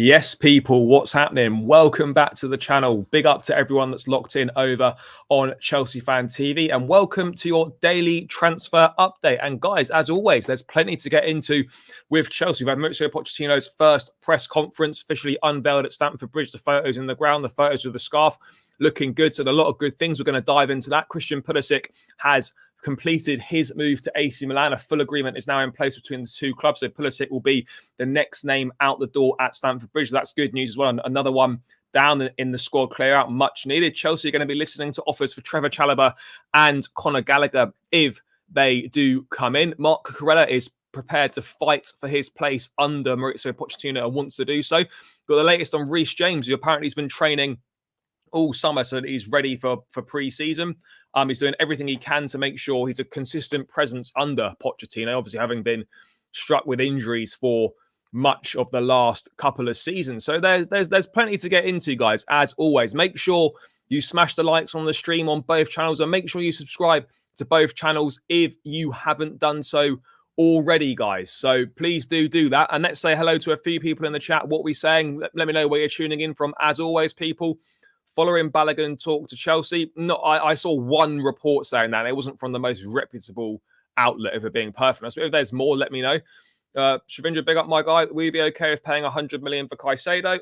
Yes, people, what's happening? Welcome back to the channel. Big up to everyone that's locked in over on Chelsea Fan TV, and welcome to your daily transfer update. And guys, as always, there's plenty to get into with Chelsea. We've had Mauricio Pochettino's first press conference officially unveiled at Stamford Bridge. The photos in the ground, the photos with the scarf, looking good. So a lot of good things. We're going to dive into that. Christian Pulisic has completed his move to AC Milan. A full agreement is now in place between the two clubs. So Pulisic will be the next name out the door at Stamford Bridge. That's good news as well. And another one down in the squad clear out, much needed. Chelsea are going to be listening to offers for Trevor Chalobah and Conor Gallagher if they do come in. Mark Cucurella is prepared to fight for his place under Mauricio Pochettino and wants to do so. Got the latest on Reece James, who apparently has been training all summer so that he's ready for pre-season. He's doing everything he can to make sure he's a consistent presence under Pochettino, obviously having been struck with injuries for much of the last couple of seasons. So there's plenty to get into, guys. As always, make sure you smash the likes on the stream on both channels, and make sure you subscribe to both channels if you haven't done so already, guys. So please do that. And let's say hello to a few people in the chat. What we're saying, let me know where you're tuning in from. As always, people, following Balogun talk to Chelsea. I saw one report saying that. It wasn't from the most reputable outlet, if it being perfect. So if there's more, let me know. Shavindra, big up my guy. Will you be okay with paying 100 million for Caicedo?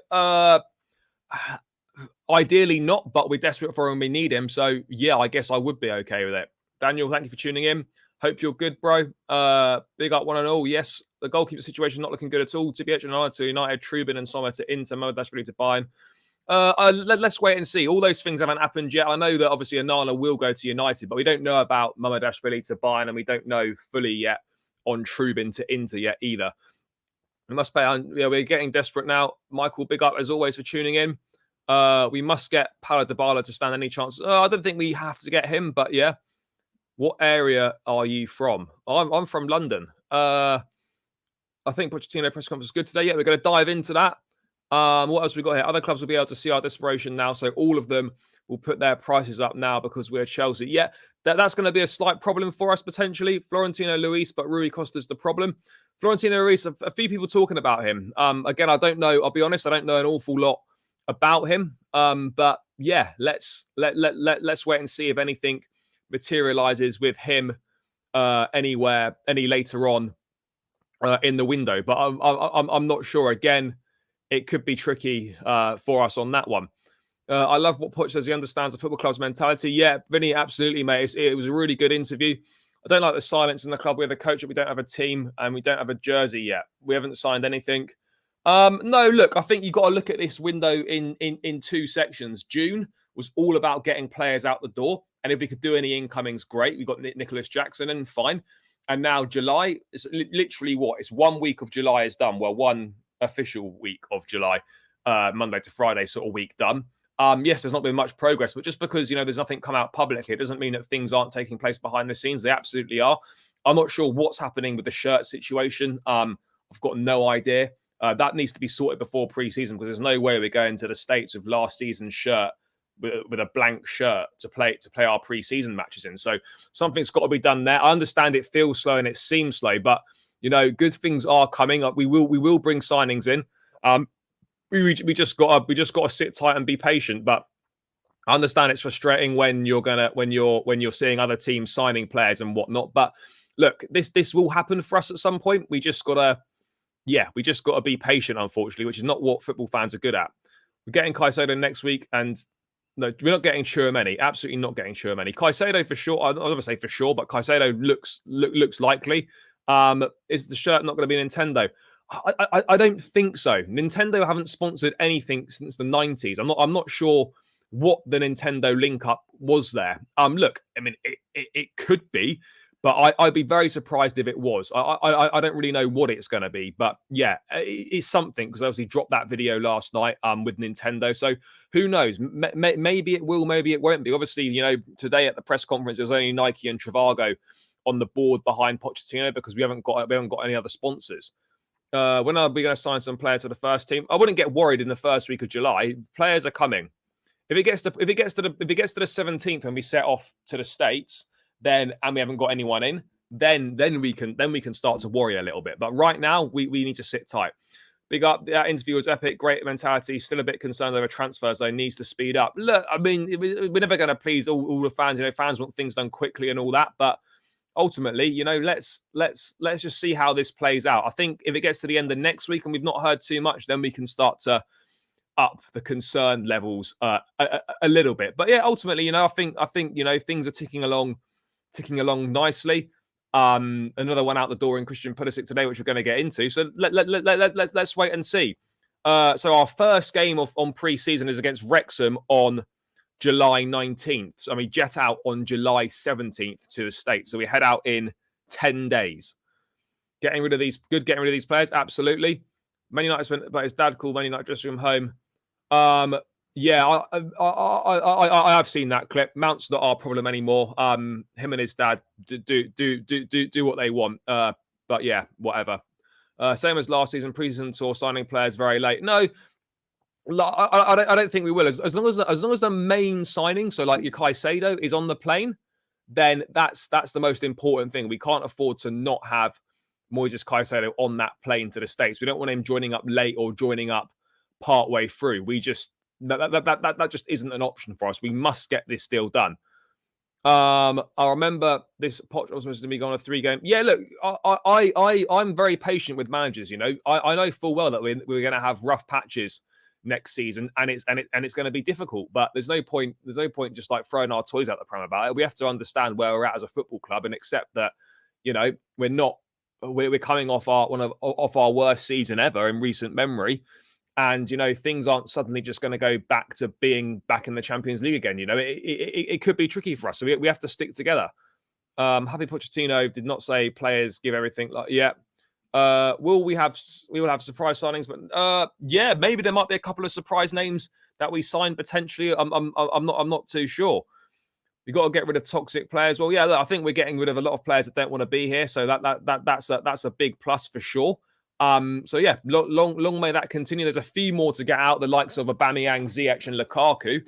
Ideally not, but we're desperate for him. We need him. So yeah, I guess I would be okay with it. Daniel, thank you for tuning in. Hope you're good, bro. Big up one and all. Yes, the goalkeeper situation not looking good at all. Tibet to United, Trubin and Sommer to Inter, Modashvili to Bayern. Let's wait and see. All those things haven't happened yet. I know that obviously Onana will go to United, but we don't know about Mamadashvili to Bayern, and we don't know fully yet on Trubin to Inter yet either. We must pay. We're getting desperate now. Michael, big up as always for tuning in. We must get Paulo Dybala to stand any chance. I don't think we have to get him, but yeah. What area are you from? I'm from London. I think Pochettino press conference is good today. Yeah, we're going to dive into that. What else we got here? Other clubs will be able to see our desperation now, so all of them will put their prices up now because we're Chelsea. Yeah, that's going to be a slight problem for us potentially. Florentino Luis, but Rui Costa's the problem. Florentino Luis, a few people talking about him. Again, I don't know. I'll be honest, I don't know an awful lot about him. But yeah, let's wait and see if anything materializes with him any later on in the window. But I'm not sure. Again, it could be tricky for us on that one. I love what Poch says. He understands the football club's mentality. Yeah, Vinny, absolutely, mate. It was a really good interview. I don't like the silence in the club. We have a coach, but we don't have a team, and we don't have a jersey yet. We haven't signed anything. No, look, I think you've got to look at this window in two sections. June was all about getting players out the door, and if we could do any incomings, great. We got Nicholas Jackson, and fine. And now July is literally what? It's 1 week of July is done. Well, one official week of July, Monday to Friday sort of week done. Yes, there's not been much progress, but just because, there's nothing come out publicly, it doesn't mean that things aren't taking place behind the scenes. They absolutely are. I'm not sure what's happening with the shirt situation. I've got no idea. That needs to be sorted before pre-season because there's no way we're going to the States with last season's shirt with a blank shirt to play our pre-season matches in. So something's got to be done there. I understand it feels slow and it seems slow, but good things are coming up. We will bring signings in. We just got to sit tight and be patient. But I understand it's frustrating when you're seeing other teams signing players and whatnot. But look, this will happen for us at some point. We just gotta be patient, unfortunately, which is not what football fans are good at. We're getting Caicedo next week, and no, we're not getting Tchouameni. Absolutely not getting Tchouameni. Caicedo for sure. I'm not going to say for sure, but Caicedo looks likely. Is the shirt not going to be Nintendo? I don't think so. Nintendo haven't sponsored anything since the 90s. I'm not sure what the Nintendo link up was there. Look, I mean, it could be, but I'd be very surprised if it was. I don't really know what it's going to be, but yeah, it's something because obviously dropped that video last night with Nintendo. So who knows? Maybe it will, maybe it won't be. Obviously, today at the press conference, there was only Nike and Trivago on the board behind Pochettino because we haven't got any other sponsors. When are we going to sign some players for the first team? I wouldn't get worried in the first week of July. Players are coming. If it gets to the 17th and we set off to the States, and we haven't got anyone in, then we can start to worry a little bit. But right now we need to sit tight. Big up. That interview was epic. Great mentality. Still a bit concerned over transfers, though. Needs to speed up. Look, I mean, we're never going to please all the fans. Fans want things done quickly and all that. But ultimately, let's just see how this plays out. I think if it gets to the end of next week and we've not heard too much, then we can start to up the concern levels a little bit. But yeah, ultimately, I think things are ticking along nicely. Another one out the door in Christian Pulisic today, which we're going to get into. So let's wait and see. So our first game on pre-season is against Wrexham on July 19th. So we jet out on July 17th to the States. So we head out in 10 days. Getting rid of these players, absolutely. Man United spent about his dad called Man United dressing room home. Yeah, I have seen that clip. Mount's not our problem anymore. Him and his dad do what they want. But yeah, whatever. Same as last season, pre-season tour, signing players very late. No, I don't think we will. As long as the main signing, so like your Caicedo, is on the plane, then that's the most important thing. We can't afford to not have Moises Caicedo on that plane to the States. We don't want him joining up late or joining up partway through. We just that just isn't an option for us. We must get this deal done. I remember this Poch was supposed to be going on a 3-game. Yeah, look, I'm very patient with managers. I know full well that we're going to have rough patches next season, and it's going to be difficult. But there's no point just like throwing our toys out the pram about it. We have to understand where we're at as a football club and accept that we're coming off our worst season ever in recent memory. And, things aren't suddenly just going to go back to being back in the Champions League again. It could be tricky for us. So we have to stick together. Happy Pochettino did not say players give everything. Will we have surprise signings? But yeah, maybe there might be a couple of surprise names that we signed potentially. I'm not too sure. We got to get rid of toxic players. Well, yeah, look, I think we're getting rid of a lot of players that don't want to be here. So that's a big plus for sure. So yeah, long may that continue. There's a few more to get out, the likes of Aubameyang, Ziyech, and Lukaku.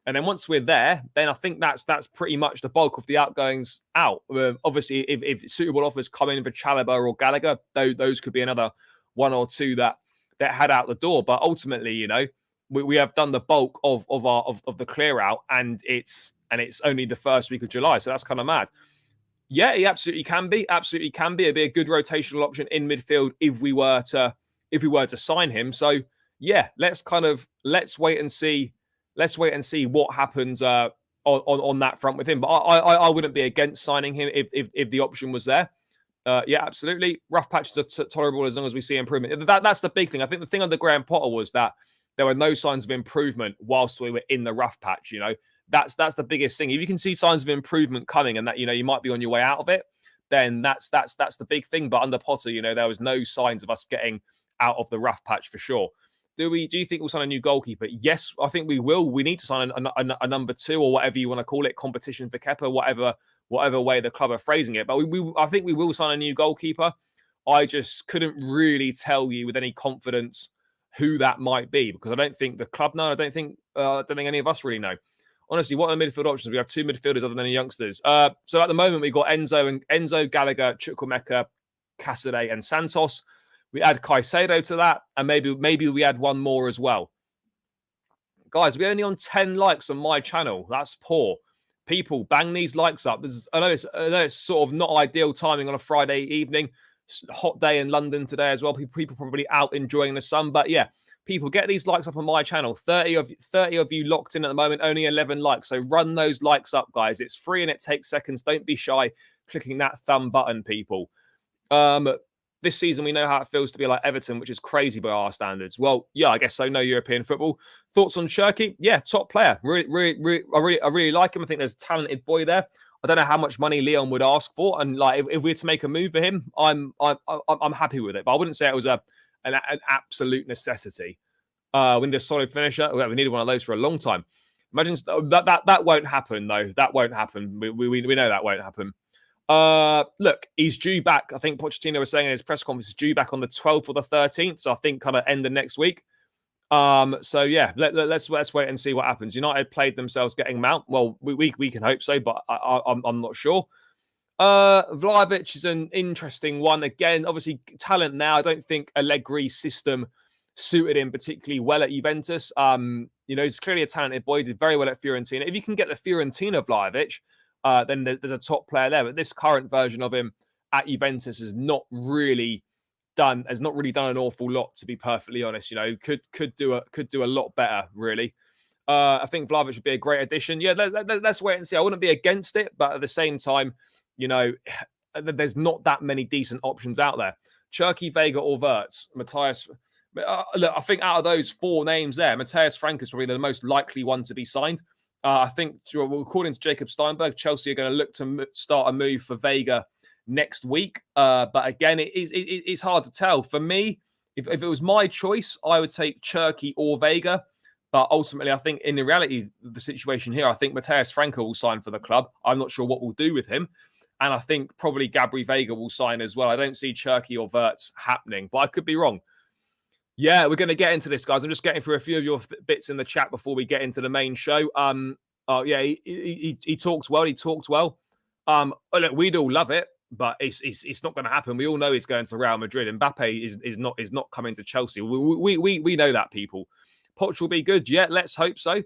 And then once we're there, then I think that's pretty much the bulk of the outgoings out. Obviously, if suitable offers come in for Chalobah or Gallagher, those could be another one or two that head out the door. But ultimately, we have done the bulk of the clear out, and it's only the first week of July, so that's kind of mad. Yeah, he absolutely can be. Absolutely can be. It'd be a good rotational option in midfield if we were to sign him. So yeah, let's wait and see. Let's wait and see what happens on that front with him. But I wouldn't be against signing him if the option was there. Yeah, absolutely. Rough patches are tolerable as long as we see improvement. That's the big thing. I think the thing under Graham Potter was that there were no signs of improvement whilst we were in the rough patch. That's the biggest thing. If you can see signs of improvement coming and that you might be on your way out of it, then that's the big thing. But under Potter, there was no signs of us getting out of the rough patch for sure. Do you think we'll sign a new goalkeeper? Yes, I think we will. We need to sign a number 2 or whatever you want to call it, competition for Kepa, whatever way the club are phrasing it. But I think we will sign a new goalkeeper. I just couldn't really tell you with any confidence who that might be because I don't think the club know. I don't think any of us really know. Honestly, what are the midfield options? We have 2 midfielders other than the youngsters. So at the moment, we've got Enzo, Gallagher, Chukwuemeka, Cassidy, and Santos. We add Caicedo to that, and maybe we add one more as well. Guys, we're only on 10 likes on my channel. That's poor. People, bang these likes up. I know it's sort of not ideal timing on a Friday evening. It's a hot day in London today as well. People probably out enjoying the sun. But yeah, people, get these likes up on my channel. 30 of you locked in at the moment, only 11 likes. So run those likes up, guys. It's free and it takes seconds. Don't be shy clicking that thumb button, people. This season, we know how it feels to be like Everton, which is crazy by our standards. Well, yeah, I guess so. No European football. Thoughts on Cherki? Yeah, top player. I really like him. I think there's a talented boy there. I don't know how much money Leon would ask for, and like if we were to make a move for him, I'm happy with it. But I wouldn't say it was an absolute necessity. We need a solid finisher. We needed one of those for a long time. Imagine that won't happen though. That won't happen. We know that won't happen. Look, he's due back. I think Pochettino was saying in his press conference, he's due back on the 12th or the 13th. So I think kind of end of next week. So yeah, let's wait and see what happens. United played themselves getting Mount. Well, we can hope so, but I'm not sure. Vlahovic is an interesting one. Again, obviously talent now. I don't think Allegri's system suited him particularly well at Juventus. He's clearly a talented boy. He did very well at Fiorentina. If you can get the Fiorentina Vlahovic, then there's a top player there. But this current version of him at Juventus has not really done an awful lot, to be perfectly honest. Could do a lot better, really. I think Vlahovic would be a great addition. Yeah, let's wait and see. I wouldn't be against it, but at the same time, there's not that many decent options out there. Cherki, Vega, or Wirtz, Matthias. Look, I think out of those 4 names there, Matthias Frank is probably the most likely one to be signed. I think, according to Jacob Steinberg, Chelsea are going to look to start a move for Vega next week. But again, it's hard to tell. For me, if it was my choice, I would take Cherki or Vega. But ultimately, I think in the reality of the situation here, I think Matthias Franco will sign for the club. I'm not sure what we'll do with him. And I think probably Gabri Vega will sign as well. I don't see Cherki or Wirtz happening, but I could be wrong. Yeah, we're going to get into this, guys. I'm just getting through a few of your bits in the chat before we get into the main show. He talks well. He talked well. Look, we'd all love it, but it's not going to happen. We all know he's going to Real Madrid. Mbappe is not coming to Chelsea. We know that, people. Poch will be good. Yeah, let's hope so.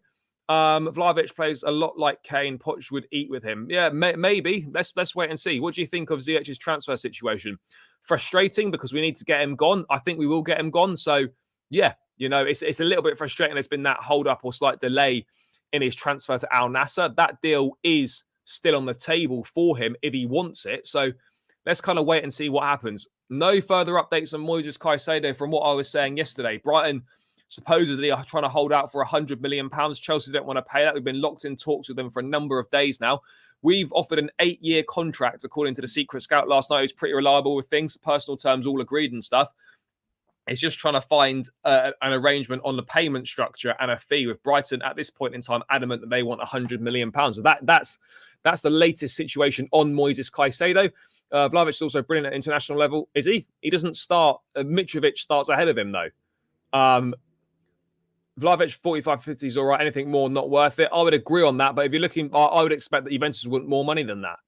Vlahovic plays a lot like Kane. Poch would eat with him. Yeah, maybe. Let's wait and see. What do you think of Ziyech's transfer situation? Frustrating because we need to get him gone. I think we will get him gone. So, yeah, it's a little bit frustrating. There's been that hold up or slight delay in his transfer to Al Nassr. That deal is still on the table for him if he wants it. So, let's kind of wait and see what happens. No further updates on Moises Caicedo from what I was saying yesterday. Brighton supposedly are trying to hold out for £100 million. Chelsea don't want to pay that. We've been locked in talks with them for a number of days now. We've offered an 8-year contract, according to the Secret Scout last night. He's pretty reliable with things, personal terms all agreed and stuff. It's just trying to find an arrangement on the payment structure and a fee, with Brighton at this point in time adamant that they want £100 million. So that's the latest situation on Moises Caicedo. Vlahovic is also brilliant at international level. Is he? He doesn't start. Mitrovic starts ahead of him, though. Vlahovic 45-50 is all right. Anything more, not worth it. I would agree on that. But if you're looking, I would expect that Juventus want more money than that.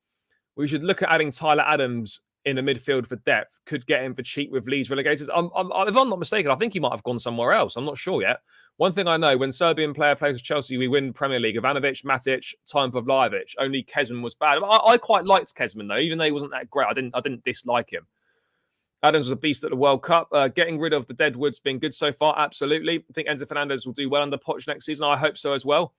We should look at adding Tyler Adams in the midfield for depth. Could get him for cheap with Leeds relegated. If I'm not mistaken, I think he might have gone somewhere else. I'm not sure yet. One thing I know, when Serbian player plays with Chelsea, we win Premier League. Ivanovic, Matic, time for Vlahovic. Only Kezman was bad. I quite liked Kezman, though, even though he wasn't that great. I didn't dislike him. Adams was a beast at the World Cup. Getting rid of the deadwood's been good so far. Absolutely. I think Enzo Fernandez will do well under Poch next season. I hope so as well.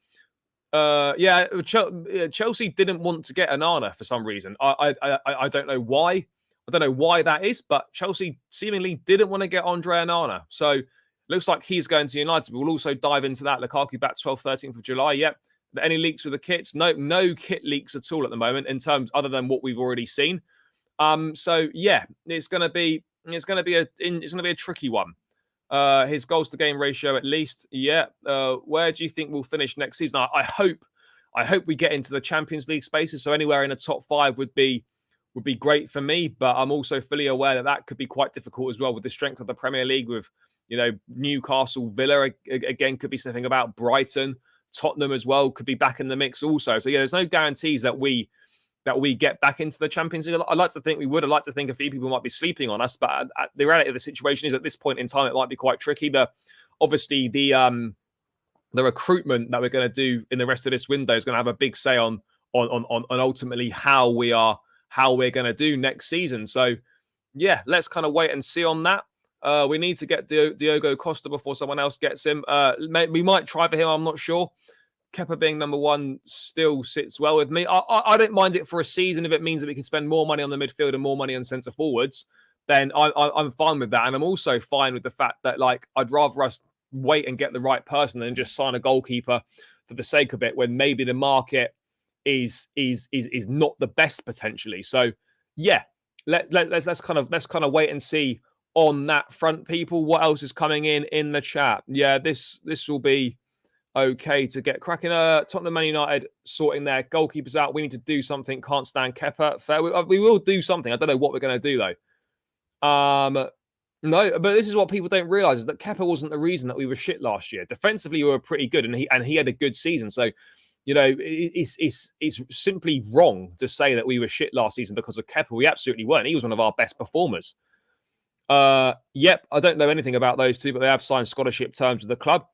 Chelsea didn't want to get Onana for some reason. I don't know why. I don't know why that is, but Chelsea seemingly didn't want to get Andre Onana. So looks like he's going to United. But we'll also dive into that. Lukaku back 12th, 13th of July. Yep. Any leaks with the kits? No kit leaks at all at the moment in terms other than what we've already seen. So yeah, it's going to be a tricky one. His goals to game ratio at least. Yeah. Where do you think we'll finish next season? I hope we get into the Champions League spaces. So anywhere in the top 5 would be great for me. But I'm also fully aware that could be quite difficult as well with the strength of the Premier League. With Newcastle, Villa again could be something about Brighton, Tottenham as well could be back in the mix also. So yeah, there's no guarantees that we get back into the Champions League. I'd like to think we would. I'd like to think a few people might be sleeping on us, but the reality of the situation is at this point in time, it might be quite tricky. Obviously, the recruitment that we're going to do in the rest of this window is going to have a big say on ultimately how we're going to do next season. So, yeah, let's kind of wait and see on that. We need to get Diogo Costa before someone else gets him. We might try for him. I'm not sure. Kepa being number 1 still sits well with me. I don't mind it for a season if it means that we can spend more money on the midfield and more money on centre forwards. Then I'm fine with that, and I'm also fine with the fact that I'd rather us wait and get the right person than just sign a goalkeeper for the sake of it when maybe the market is not the best potentially. So yeah, let's kind of wait and see on that front, people. What else is coming in the chat? Yeah, this will be okay to get cracking. Tottenham, Man United sorting their goalkeepers out. We need to do something. Can't stand Kepa. Fair. We will do something. I don't know what we're going to do though. No, but this is what people don't realise is that Kepa wasn't the reason that we were shit last year. Defensively, we were pretty good, and he had a good season. So, it's simply wrong to say that we were shit last season because of Kepa. We absolutely weren't. He was one of our best performers. Yep, I don't know anything about those two, but they have signed scholarship terms with the club.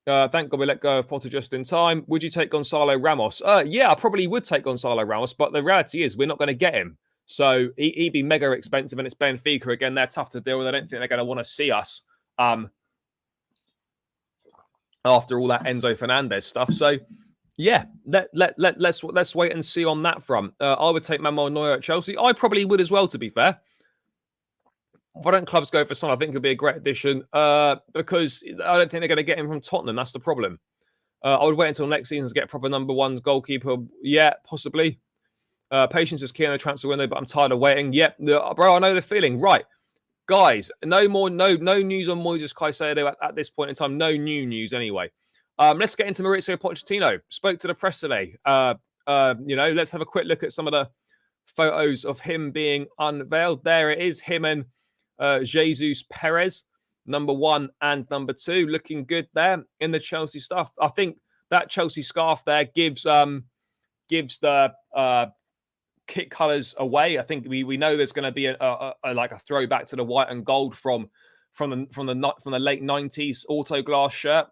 Thank God we let go of Potter just in time. Would you take Gonzalo Ramos? Yeah, I probably would take Gonzalo Ramos, but the reality is we're not going to get him. So he'd be mega expensive, and it's Benfica again. They're tough to deal with. I don't think they're going to want to see us after all that Enzo Fernandez stuff. So yeah, let's wait and see on that front. I would take Manuel Neuer at Chelsea. I probably would as well, to be fair. Why don't clubs go for Son? I think it'd be a great addition because I don't think they're going to get him from Tottenham. That's the problem. I would wait until next season to get a proper number one goalkeeper. Yeah, possibly. Patience is key in the transfer window, but I'm tired of waiting. Yep, bro, I know the feeling. Right, guys, no news on Moises Caicedo at this point in time. No new news anyway. Let's get into Maurizio Pochettino. Spoke to the press today. Let's have a quick look at some of the photos of him being unveiled. There it is, him and Jesus Perez, number 1 and number 2, looking good there in the Chelsea stuff. I think that Chelsea scarf there gives the kit colours away. I think we know there's going to be a throwback to the white and gold from the late 90s auto glass shirt.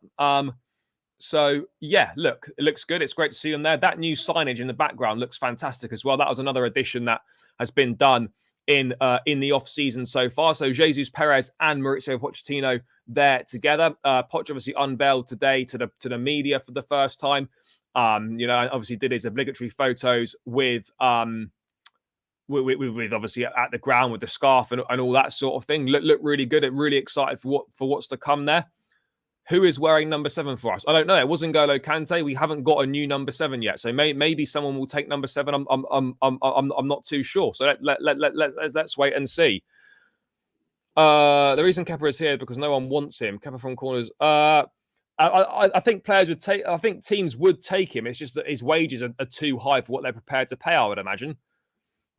So yeah, look, it looks good. It's great to see them there. That new signage in the background looks fantastic as well. That was another addition that has been done in the off season so far. So Jesus Perez and Maurizio Pochettino there together. Poch obviously unveiled today to the media for the first time. Obviously did his obligatory photos with obviously at the ground with the scarf and all that sort of thing. Look really good. I'm really excited for what's to come there. Who is wearing number 7 for us? I don't know. It wasn't N'Golo Kante. We haven't got a new number 7 yet, so maybe someone will take number 7. I'm not too sure. So let's wait and see. The reason Kepa is here because no one wants him. Kepa from corners. I think players would take. I think teams would take him. It's just that his wages are too high for what they're prepared to pay, I would imagine.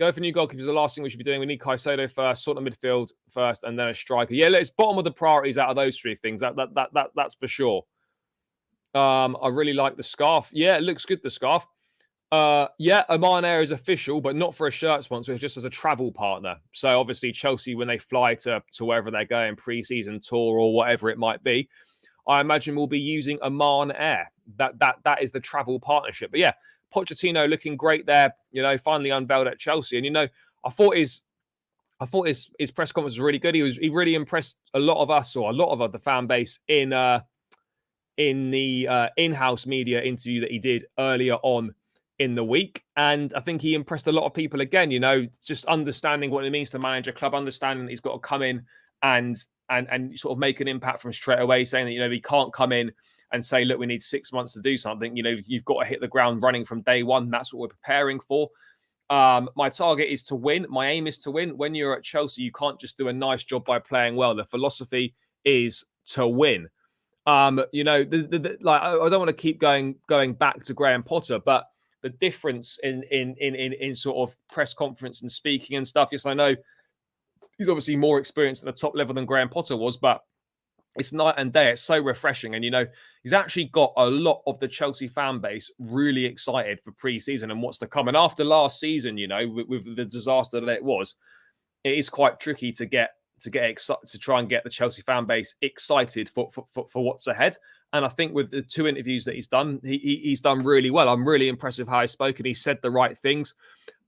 Go for new goalkeepers. The last thing we should be doing. We need Caicedo first, sort of midfield first, and then a striker. Yeah, it's bottom of the priorities out of those three things. That's for sure. I really like the scarf. Yeah, it looks good, the scarf. Oman Air is official, but not for a shirt sponsor. It's just as a travel partner. So obviously Chelsea, when they fly to wherever they're going, pre-season tour or whatever it might be, I imagine we'll be using Oman Air. That is the travel partnership. But yeah, Pochettino looking great there, finally unveiled at Chelsea. And, I thought his press conference was really good. He really impressed a lot of us, or a lot of the fan base in the in-house media interview that he did earlier on in the week. And I think he impressed a lot of people again, just understanding what it means to manage a club, understanding that he's got to come in and sort of make an impact from straight away, saying that, he can't come in and say, look, we need 6 months to do something. You've got to hit the ground running from day one. That's what we're preparing for. My target is to win. My aim is to win. When you're at Chelsea, you can't just do a nice job by playing well. The philosophy is to win. I don't want to keep going back to Graham Potter, but the difference in sort of press conference and speaking and stuff. Yes, I know he's obviously more experienced at the top level than Graham Potter was, but it's night and day. It's so refreshing. And, he's actually got a lot of the Chelsea fan base really excited for pre-season and what's to come. And after last season, with the disaster that it was, it is quite tricky to get excited, to try and get the Chelsea fan base excited for what's ahead. And I think with the 2 interviews that he's done, he's done really well. I'm really impressed with how he spoke and he said the right things.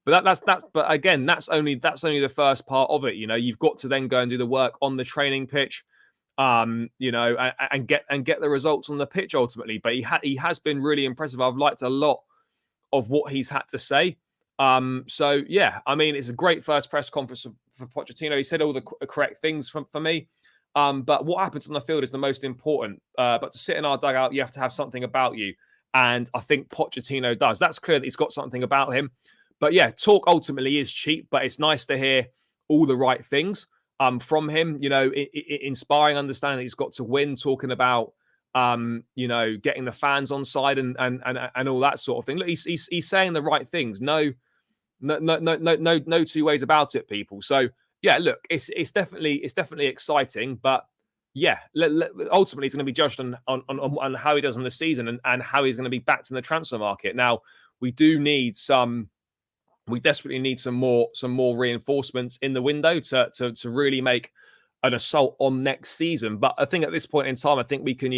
But but again, that's only the first part of it. You've got to then go and do the work on the training pitch. And get the results on the pitch ultimately. But he has been really impressive. I've liked a lot of what he's had to say. So yeah, it's a great first press conference for Pochettino. He said all the correct things for me. But what happens on the field is the most important. But to sit in our dugout, you have to have something about you. And I think Pochettino does. That's clear that he's got something about him. But yeah, talk ultimately is cheap, but it's nice to hear all the right things. From him, inspiring understanding he's got to win, talking about, getting the fans on side and all that sort of thing. Look, he's saying the right things. No two ways about it, people. So yeah, look, it's definitely exciting, but yeah, ultimately it's going to be judged on how he does in the season and how he's going to be backed in the transfer market. Now, we do need some we desperately need some more reinforcements in the window to really make an assault on next season. But I think at this point in time, I think we can,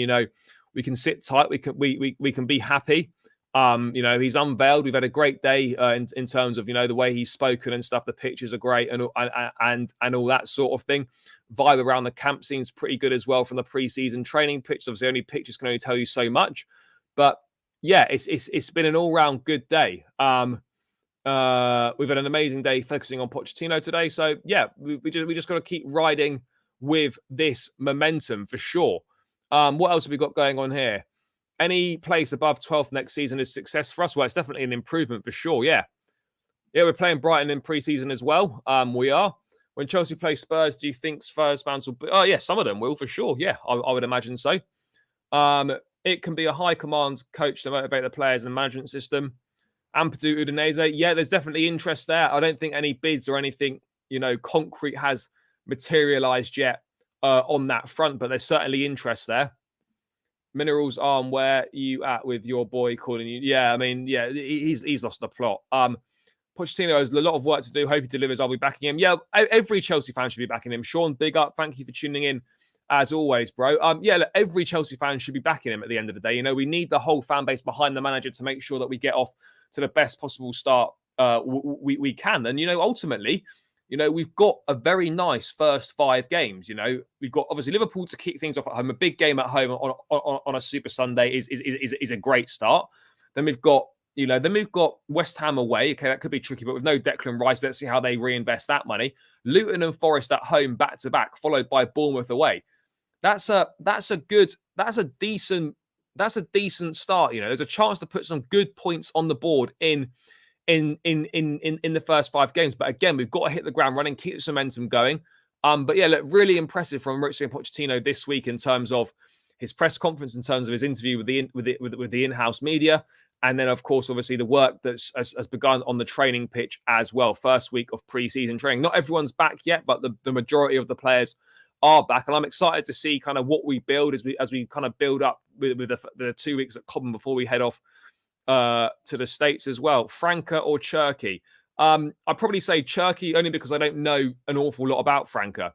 we can sit tight. We can be happy. He's unveiled. We've had a great day in terms of the way he's spoken and stuff. The pictures are great and all that sort of thing. Vibe around the camp seems pretty good as well from the preseason training pitch. Obviously, only pictures can only tell you so much, but yeah, it's been an all round good day. We've had an amazing day focusing on Pochettino today. So yeah, we just got to keep riding with this momentum for sure. What else have we got going on here? Any place above 12th next season is success for us. Well, it's definitely an improvement for sure. Yeah, we're playing Brighton in pre-season as well. We are. When Chelsea play Spurs, do you think Spurs fans will be? Oh yeah, some of them will for sure. Yeah, I would imagine so. It can be a high command coach to motivate the players and management system. Ampadu Udinese, yeah, there's definitely interest there. I don't think any bids or anything, concrete has materialized yet on that front, but there's certainly interest there. Minerals Arm, where you at with your boy calling you? Yeah, I mean, yeah, he's lost the plot. Pochettino has a lot of work to do. Hope he delivers. I'll be backing him. Yeah, every Chelsea fan should be backing him. Sean, big up. Thank you for tuning in, as always, bro. Look, every Chelsea fan should be backing him at the end of the day. We need the whole fan base behind the manager to make sure that we get off to the best possible start we can. And, ultimately, we've got a very nice first 5 games. We've got obviously Liverpool to kick things off at home. A big game at home on a Super Sunday is a great start. Then we've got West Ham away. Okay, that could be tricky, but with no Declan Rice, let's see how they reinvest that money. Luton and Forest at home back to back, followed by Bournemouth away. That's a decent start. There's a chance to put some good points on the board in the first 5 games. But again, we've got to hit the ground running, keep this momentum going. But yeah, look, really impressive from Mauricio Pochettino this week in terms of his press conference, in terms of his interview with the in-house media, and then of course, obviously, the work that has begun on the training pitch as well. First week of pre-season training. Not everyone's back yet, but the majority of the players are back, and I'm excited to see kind of what we build as we kind of build up with the 2 weeks at Cobham before we head off to the States as well. Franca or Cherky? I'd probably say Cherky only because I don't know an awful lot about Franca.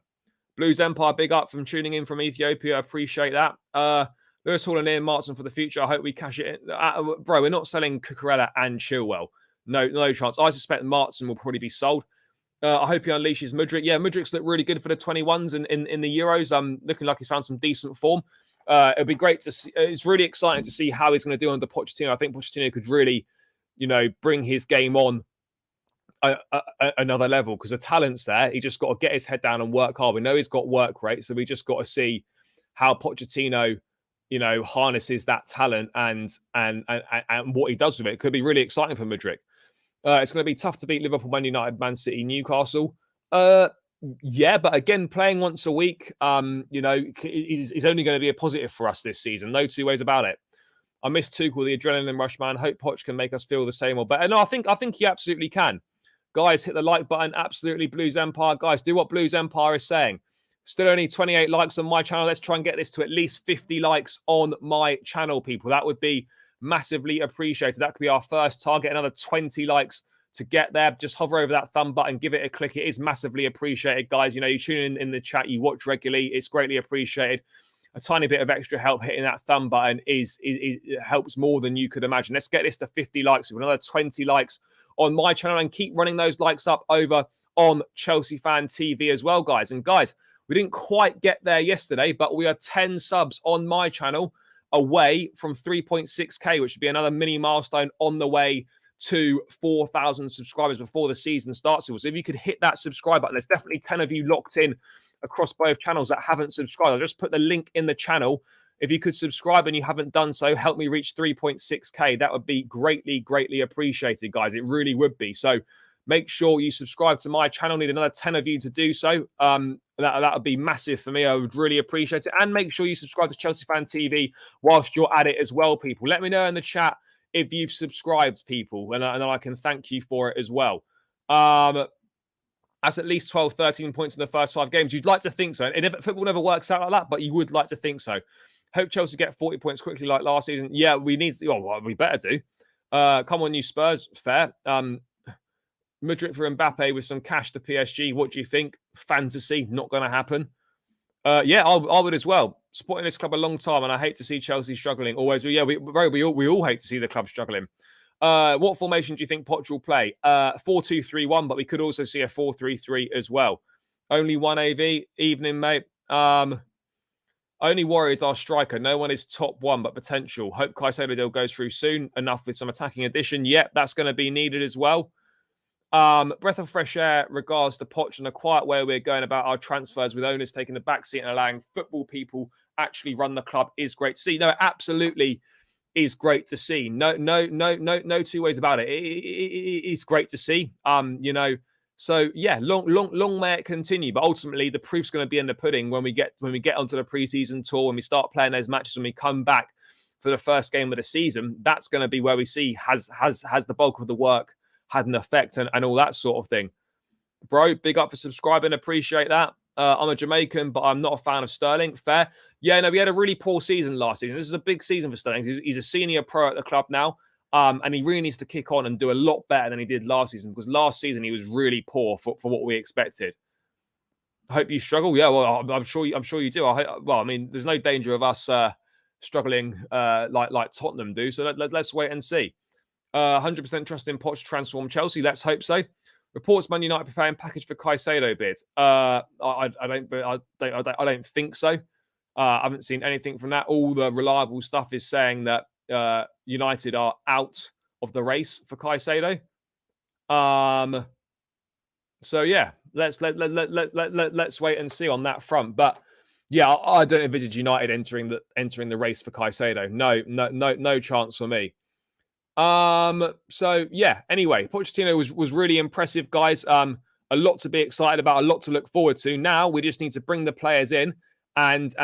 Blues Empire, big up from tuning in from Ethiopia. I appreciate that. Lewis Hall and Ian Martin for the future. I hope we cash it in. Bro, we're not selling Cucurella and Chilwell. No chance. I suspect Martin will probably be sold. I hope he unleashes Mudryk. Yeah, Mudryk's looked really good for the 21s in the Euros. Looking like he's found some decent form. It'll be great to see. It's really exciting to see how he's going to do under Pochettino. I think Pochettino could really, bring his game on another level because the talent's there. He just got to get his head down and work hard. We know he's got work rate, so we just got to see how Pochettino, harnesses that talent and what he does with it. It could be really exciting for Mudryk. It's going to be tough to beat Liverpool, Man United, Man City, Newcastle. Yeah, but again, playing once a week, is only going to be a positive for us this season. No two ways about it. I miss Tuchel, the adrenaline rush man. Hope Poch can make us feel the same or better. No, I think he absolutely can. Guys, hit the like button. Absolutely, Blues Empire. Guys, do what Blues Empire is saying. Still only 28 likes on my channel. Let's try and get this to at least 50 likes on my channel, people. That would be massively appreciated. That could be our first target. Another 20 likes to get there. Just hover over that thumb button, give it a click. It is massively appreciated, guys. You tune in the chat, you watch regularly. It's greatly appreciated. A tiny bit of extra help hitting that thumb button is helps more than you could imagine. Let's get this to 50 likes with another 20 likes on my channel and keep running those likes up over on Chelsea Fan TV as well, guys. And guys, we didn't quite get there yesterday, but we are 10 subs on my channel away from 3.6k, which would be another mini milestone on the way to 4,000 subscribers before the season starts. So if you could hit that subscribe button, there's definitely 10 of you locked in across both channels that haven't subscribed. I'll just put the link in the channel. If you could subscribe and you haven't done so, help me reach 3.6k. That would be greatly, greatly appreciated, guys. It really would be. So make sure you subscribe to my channel. Need another 10 of you to do so. That would be massive for me. I would really appreciate it. And make sure you subscribe to Chelsea Fan TV whilst you're at it as well, people. Let me know in the chat if you've subscribed, people, and I can thank you for it as well. That's at least 12, 13 points in the first 5 games. You'd like to think so. Football never works out like that, but you would like to think so. Hope Chelsea get 40 points quickly like last season. Yeah, we need to. Oh, well, we better do. Come on, you Spurs. Fair. Madrid for Mbappe with some cash to PSG. What do you think? Fantasy, not going to happen. Yeah, I would as well. Supporting this club a long time, and I hate to see Chelsea struggling. Always, we all hate to see the club struggling. What formation do you think Poch will play? 4-2-3-1, but we could also see a 4-3-3 as well. Only one AV. Evening, mate. Only worry is our striker. No one is top one, but potential. Hope Caicedo deal goes through soon enough with some attacking addition. Yep, that's going to be needed as well. Breath of fresh air regards to Poch and a quiet way we're going about our transfers with owners taking the backseat and allowing football people actually run the club is great to see. No, it absolutely is great to see. No two ways about it. It's great to see. So yeah, long may it continue. But ultimately, the proof's going to be in the pudding when we get onto the preseason tour, when we start playing those matches, when we come back for the first game of the season. That's going to be where we see has the bulk of the work had an effect and all that sort of thing. Bro, big up for subscribing. Appreciate that. I'm a Jamaican, but I'm not a fan of Sterling. Fair. Yeah, no, we had a really poor season last season. This is a big season for Sterling. He's a senior pro at the club now. And he really needs to kick on and do a lot better than he did last season, because last season he was really poor for what we expected. I hope you struggle. Yeah, well, I'm sure you do. I mean, there's no danger of us struggling like Tottenham do. So let's wait and see. 100% trust in Poch to transform Chelsea. Let's hope so. Reports Man United preparing package for Caicedo bid. I don't think so. I haven't seen anything from that. All the reliable stuff is saying that United are out of the race for Caicedo. So yeah, let's wait and see on that front. But yeah, I don't envisage United entering the race for Caicedo. No chance for me. So yeah, anyway, Pochettino was really impressive, guys. A lot to be excited about, a lot to look forward to. Now we just need to bring the players in and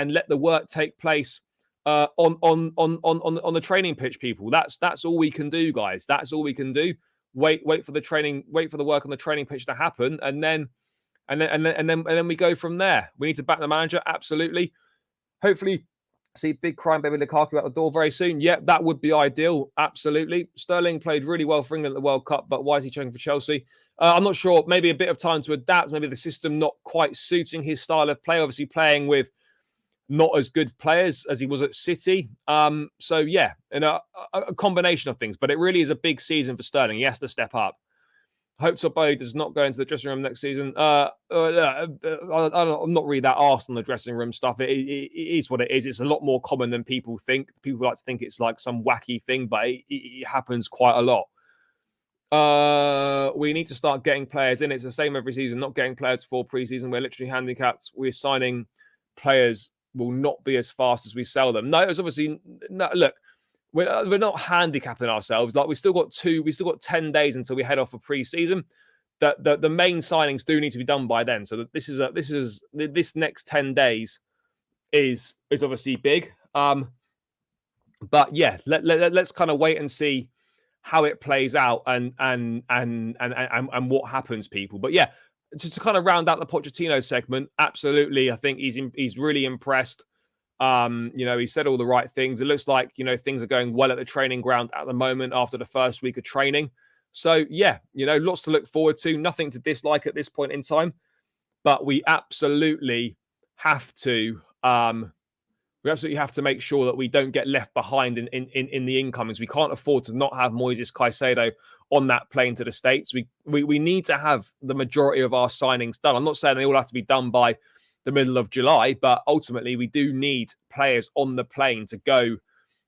let the work take place on the training pitch, people. That's all we can do, guys. That's all we can do. Wait for the training, wait for the work on the training pitch to happen, and then we go from there. We need to back the manager, absolutely. Hopefully, see big crying baby Lukaku out the door very soon. Yeah, that would be ideal. Absolutely. Sterling played really well for England at the World Cup, but why is he choking for Chelsea? I'm not sure. Maybe a bit of time to adapt. Maybe the system not quite suiting his style of play. Obviously, playing with not as good players as he was at City. So yeah, and a combination of things. But it really is a big season for Sterling. He has to step up. Hope Tobo does not go into the dressing room next season. I'm not really that arsed on the dressing room stuff. It is what it is. It's a lot more common than people think. People like to think it's like some wacky thing, but it happens quite a lot. We need to start getting players in. It's the same every season, not getting players for preseason. We're literally handicapped. We're signing players will not be as fast as we sell them. No, it's obviously... No, look, we're not handicapping ourselves. Like, we still got 10 days until we head off for pre-season. The main signings do need to be done by then. So this next 10 days is obviously big. But yeah, let's kind of wait and see how it plays out and what happens, people. But yeah, just to kind of round out the Pochettino segment, absolutely, I think he's really impressed. He said all the right things. It looks like, things are going well at the training ground at the moment after the first week of training. So yeah, lots to look forward to, nothing to dislike at this point in time, but we absolutely have to, make sure that we don't get left behind in the incomings. We can't afford to not have Moises Caicedo on that plane to the States. We need to have the majority of our signings done. I'm not saying they all have to be done by the middle of July, but ultimately we do need players on the plane to go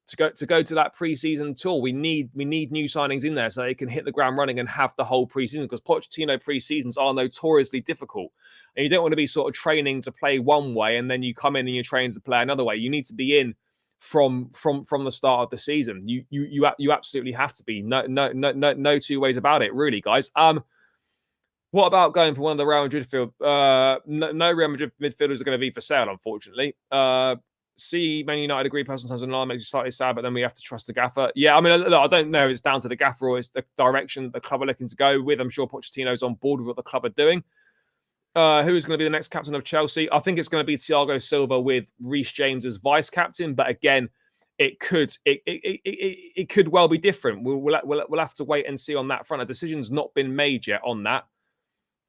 to that pre-season tour. We need new signings in there so they can hit the ground running and have the whole pre-season, because Pochettino pre-seasons are notoriously difficult, and you don't want to be sort of training to play one way and then you come in and you train to play another way. You need to be in from the start of the season. You absolutely have to be. No two ways about it, really, guys. What about going for one of the Real Madrid field? No Real Madrid midfielders are going to be for sale, unfortunately. See Man United agree personal terms online makes you slightly sad, but then we have to trust the gaffer. Yeah, I mean, look, I don't know if it's down to the gaffer or it's the direction that the club are looking to go with. I'm sure Pochettino's on board with what the club are doing. Who is going to be the next captain of Chelsea? I think it's going to be Thiago Silva with Reece James as vice captain. But again, it could well be different. We'll have to wait and see on that front. A decision's not been made yet on that.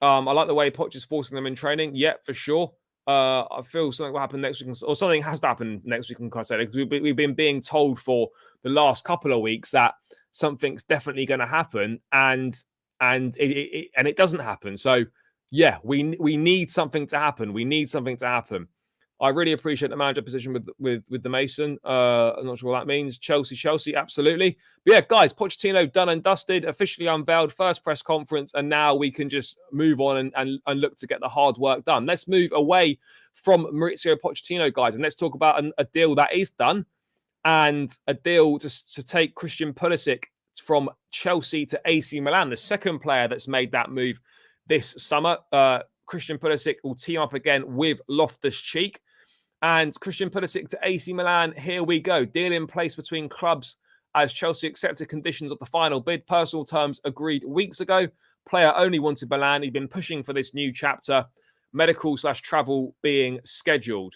I like the way Poch is forcing them in training. Yeah, for sure. I feel something will happen next week, or something has to happen next week on Cucurella, because we've been being told for the last couple of weeks that something's definitely going to happen, and it doesn't happen. So yeah, we need something to happen. We need something to happen. I really appreciate the manager position with the Mason. I'm not sure what that means. Chelsea, absolutely. But yeah, guys, Pochettino done and dusted, officially unveiled, first press conference, and now we can just move on and look to get the hard work done. Let's move away from Mauricio Pochettino, guys, and let's talk about a deal that is done, and a deal to take Christian Pulisic from Chelsea to AC Milan, the second player that's made that move this summer. Christian Pulisic will team up again with Loftus-Cheek. And Christian Pulisic to AC Milan, here we go. Deal in place between clubs as Chelsea accepted conditions of the final bid. Personal terms agreed weeks ago. Player only wanted Milan. He'd been pushing for this new chapter. Medical/travel being scheduled.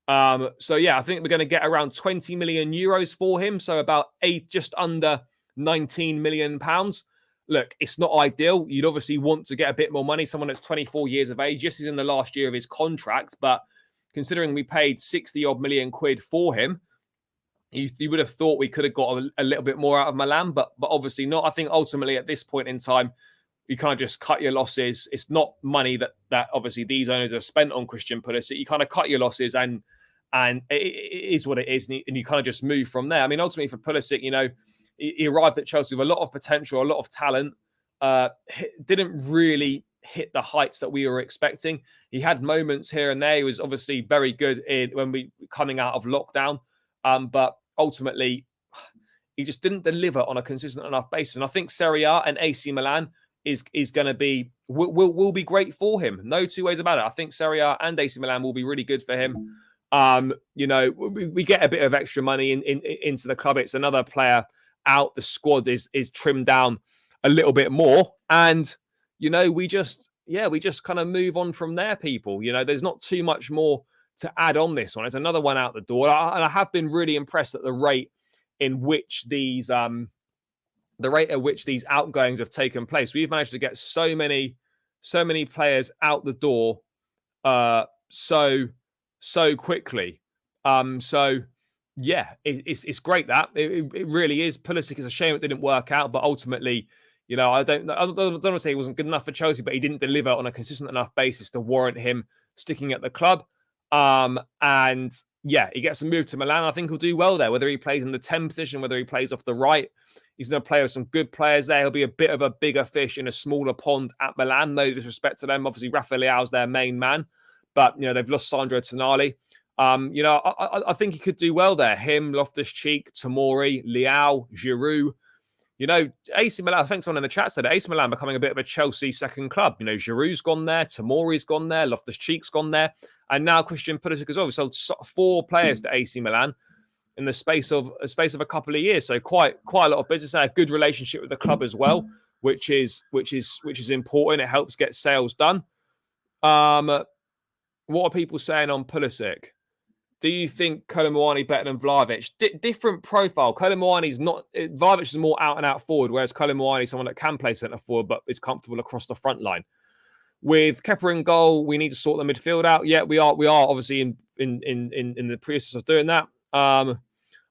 So yeah, I think we're going to get around 20 million euros for him. So about just under 19 million pounds. Look, it's not ideal. You'd obviously want to get a bit more money. Someone that's 24 years of age. Yes, he's in the last year of his contract, but considering we paid 60 odd million quid for him, you would have thought we could have got a little bit more out of Milan, but obviously not. I think ultimately at this point in time, you kind of just cut your losses. It's not money that obviously these owners have spent on Christian Pulisic. You kind of cut your losses, and it is what it is, and you kind of just move from there. I mean, ultimately for Pulisic, he arrived at Chelsea with a lot of potential, a lot of talent. Didn't really hit the heights that we were expecting. He had moments here and there. He was obviously very good when we coming out of lockdown, but ultimately he just didn't deliver on a consistent enough basis. And I think Serie A and AC Milan is going to be will be great for him. No two ways about it. I think Serie A and AC Milan will be really good for him. We get a bit of extra money into the club. It's another player out. The squad is trimmed down a little bit more, and we just kind of move on from there, people. There's not too much more to add on this one. It's another one out the door. And I have been really impressed at the rate in which these outgoings have taken place. We've managed to get so many players out the door so quickly. Yeah, it's great that it really is. Pulisic is a shame it didn't work out, but ultimately, I don't want to say he wasn't good enough for Chelsea, but he didn't deliver on a consistent enough basis to warrant him sticking at the club. And yeah, he gets a move to Milan. I think he'll do well there, whether he plays in the 10 position, whether he plays off the right. He's going to play with some good players there. He'll be a bit of a bigger fish in a smaller pond at Milan. No disrespect to them. Obviously, Rafa Leao's their main man, but they've lost Sandro Tonali. I think he could do well there. Him, Loftus-Cheek, Tomori, Leao, Giroud. AC Milan, I think someone in the chat said AC Milan becoming a bit of a Chelsea second club. Giroud's gone there, Tomori's gone there, Loftus-Cheek's gone there, and now Christian Pulisic as well. We sold 4 players to AC Milan in the space of a couple of years. So quite a lot of business and a good relationship with the club as well, which is important. It helps get sales done. What are people saying on Pulisic? Do you think Kolo Muani better than Vlahovic? Different profile. Kolo Muani's not... Vlahovic is more out-and-out forward, whereas Kolo Muani is someone that can play centre forward, but is comfortable across the front line. With Kepa in goal, we need to sort the midfield out. Yeah, we are obviously in the process of doing that. I'm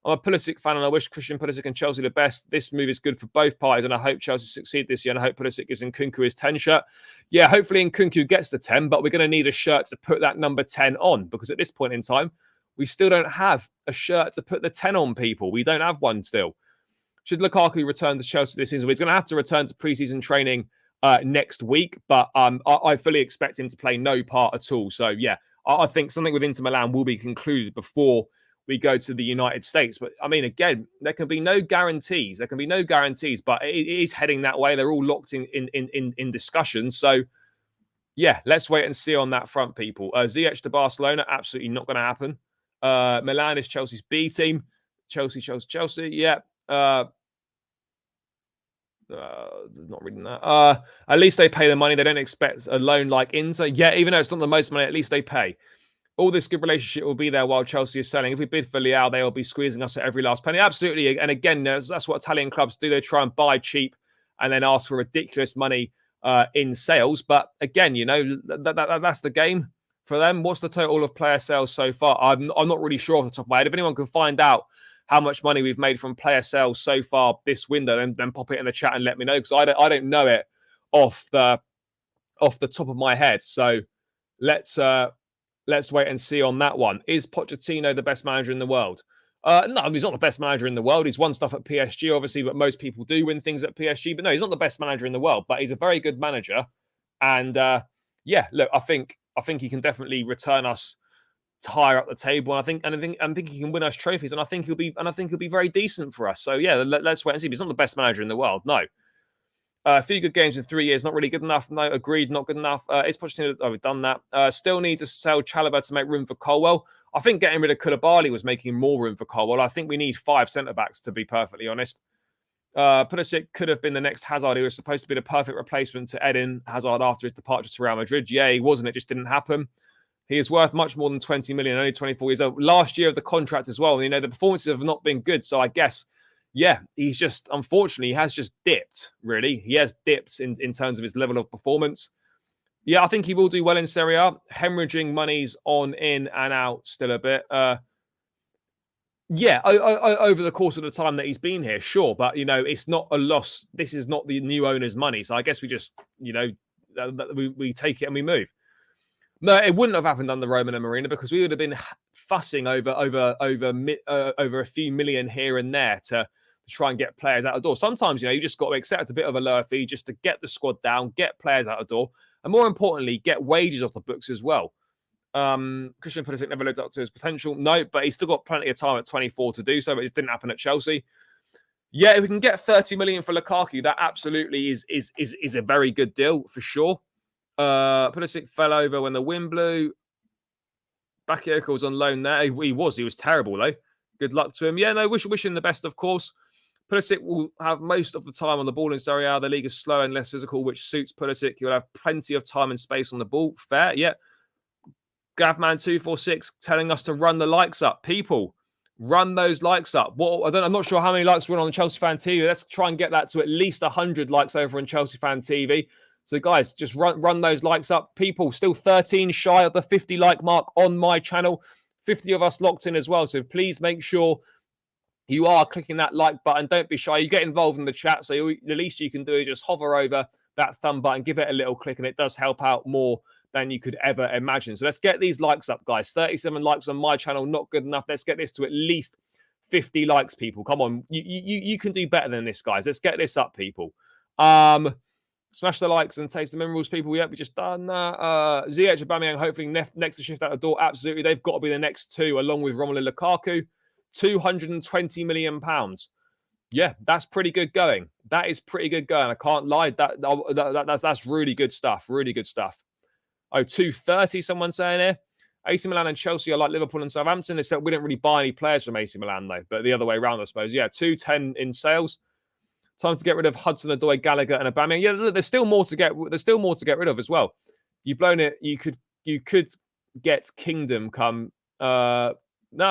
a Pulisic fan, and I wish Christian Pulisic and Chelsea the best. This move is good for both parties, and I hope Chelsea succeed this year, and I hope Pulisic gives Nkunku his 10 shirt. Yeah, hopefully Nkunku gets the 10, but we're going to need a shirt to put that number 10 on, because at this point in time, we still don't have a shirt to put the 10 on, people. We don't have one still. Should Lukaku return to Chelsea this season? He's going to have to return to pre-season training next week, but I fully expect him to play no part at all. So, yeah, I think something with Inter Milan will be concluded before we go to the United States. But, I mean, again, there can be no guarantees. But it is heading that way. They're all locked in discussions. So, yeah, let's wait and see on that front, people. Ziyech to Barcelona, absolutely not going to happen. Milan is Chelsea's B team. Chelsea. Yeah. Not reading that. At least they pay the money. They don't expect a loan like Inter. Yeah, even though it's not the most money, at least they pay. All this good relationship will be there while Chelsea is selling. If we bid for Leao, they will be squeezing us at every last penny. Absolutely. And again, that's what Italian clubs do. They try and buy cheap and then ask for ridiculous money in sales. But again, that's the game for them. What's the total of player sales so far? I'm not really sure off the top of my head. If anyone can find out how much money we've made from player sales so far this window, then pop it in the chat and let me know, because I don't know it off the top of my head. So let's wait and see on that one. Is Pochettino the best manager in the world? No, he's not the best manager in the world. He's won stuff at PSG, obviously, but most people do win things at PSG. But no, he's not the best manager in the world, but he's a very good manager. And look, I think he can definitely return us higher up the table. And I think he can win us trophies. And I think he'll be very decent for us. So yeah, let's wait and see. But he's not the best manager in the world. No. A few good games in 3 years, not really good enough. No, agreed, not good enough. Is Pochettino? Oh, we've done that. Still need to sell Chalobah to make room for Colwell. I think getting rid of Koulibaly was making more room for Colwell. I think we need 5 centre-backs, to be perfectly honest. Pulisic could have been the next Hazard. He was supposed to be the perfect replacement to Eden Hazard after his departure to Real Madrid. Yeah, he wasn't. It just didn't happen. He is worth much more than 20 million, only 24 years old. Last year of the contract as well. The performances have not been good, so I guess... yeah, he's just, unfortunately, he has just dipped, really. He has dipped in terms of his level of performance. Yeah, I think he will do well in Serie A. Hemorrhaging money's on, in, and out still a bit. Over the course of the time that he's been here, sure. But, it's not a loss. This is not the new owner's money. So I guess we just, we take it and we move. No, it wouldn't have happened under Roman and Marina, because we would have been fussing over a few million here and there to try and get players out the door. Sometimes, you just got to accept a bit of a lower fee just to get the squad down, get players out the door, and more importantly, get wages off the books as well. Christian Pulisic never lived up to his potential. No, but he's still got plenty of time at 24 to do so, but it didn't happen at Chelsea. Yeah, if we can get 30 million for Lukaku, that absolutely is a very good deal for sure. Pulisic fell over when the wind blew. Bakayoko was on loan there. He was terrible though. Good luck to him. Yeah, no, wish him the best, of course. Pulisic will have most of the time on the ball in Serie A. The league is slow and less physical, which suits Pulisic. He'll have plenty of time and space on the ball. Fair, yeah. Gavman246 telling us to run the likes up. People, run those likes up. I'm not sure how many likes we're on Chelsea Fan TV. Let's try and get that to at least 100 likes over on Chelsea Fan TV. So, guys, just run those likes up. People, still 13 shy of the 50 like mark on my channel. 50 of us locked in as well. So please make sure you are clicking that like button. Don't be shy. You get involved in the chat. So the least you can do is just hover over that thumb button, give it a little click, and it does help out more than you could ever imagine. So let's get these likes up, guys. 37 likes on my channel, not good enough. Let's get this to at least 50 likes, people. Come on. You can do better than this, guys. Let's get this up, people. Smash the likes and taste the minerals, people. Yep, we just done that. ZH Aubameyang, hopefully next to shift out the door. Absolutely. They've got to be the next two, along with Romelu Lukaku. £220 million. Yeah, that's pretty good going. That is pretty good going. I can't lie. That's really good stuff. Really good stuff. Oh, 230, someone saying here. AC Milan and Chelsea are like Liverpool and Southampton. Except we didn't really buy any players from AC Milan, though. But the other way around, I suppose. Yeah, 210 in sales. Time to get rid of Hudson-Odoi, Gallagher, and Aubameyang. Yeah, look, there's still more to get rid of as well. You've blown it. You could get Kingdom come. No,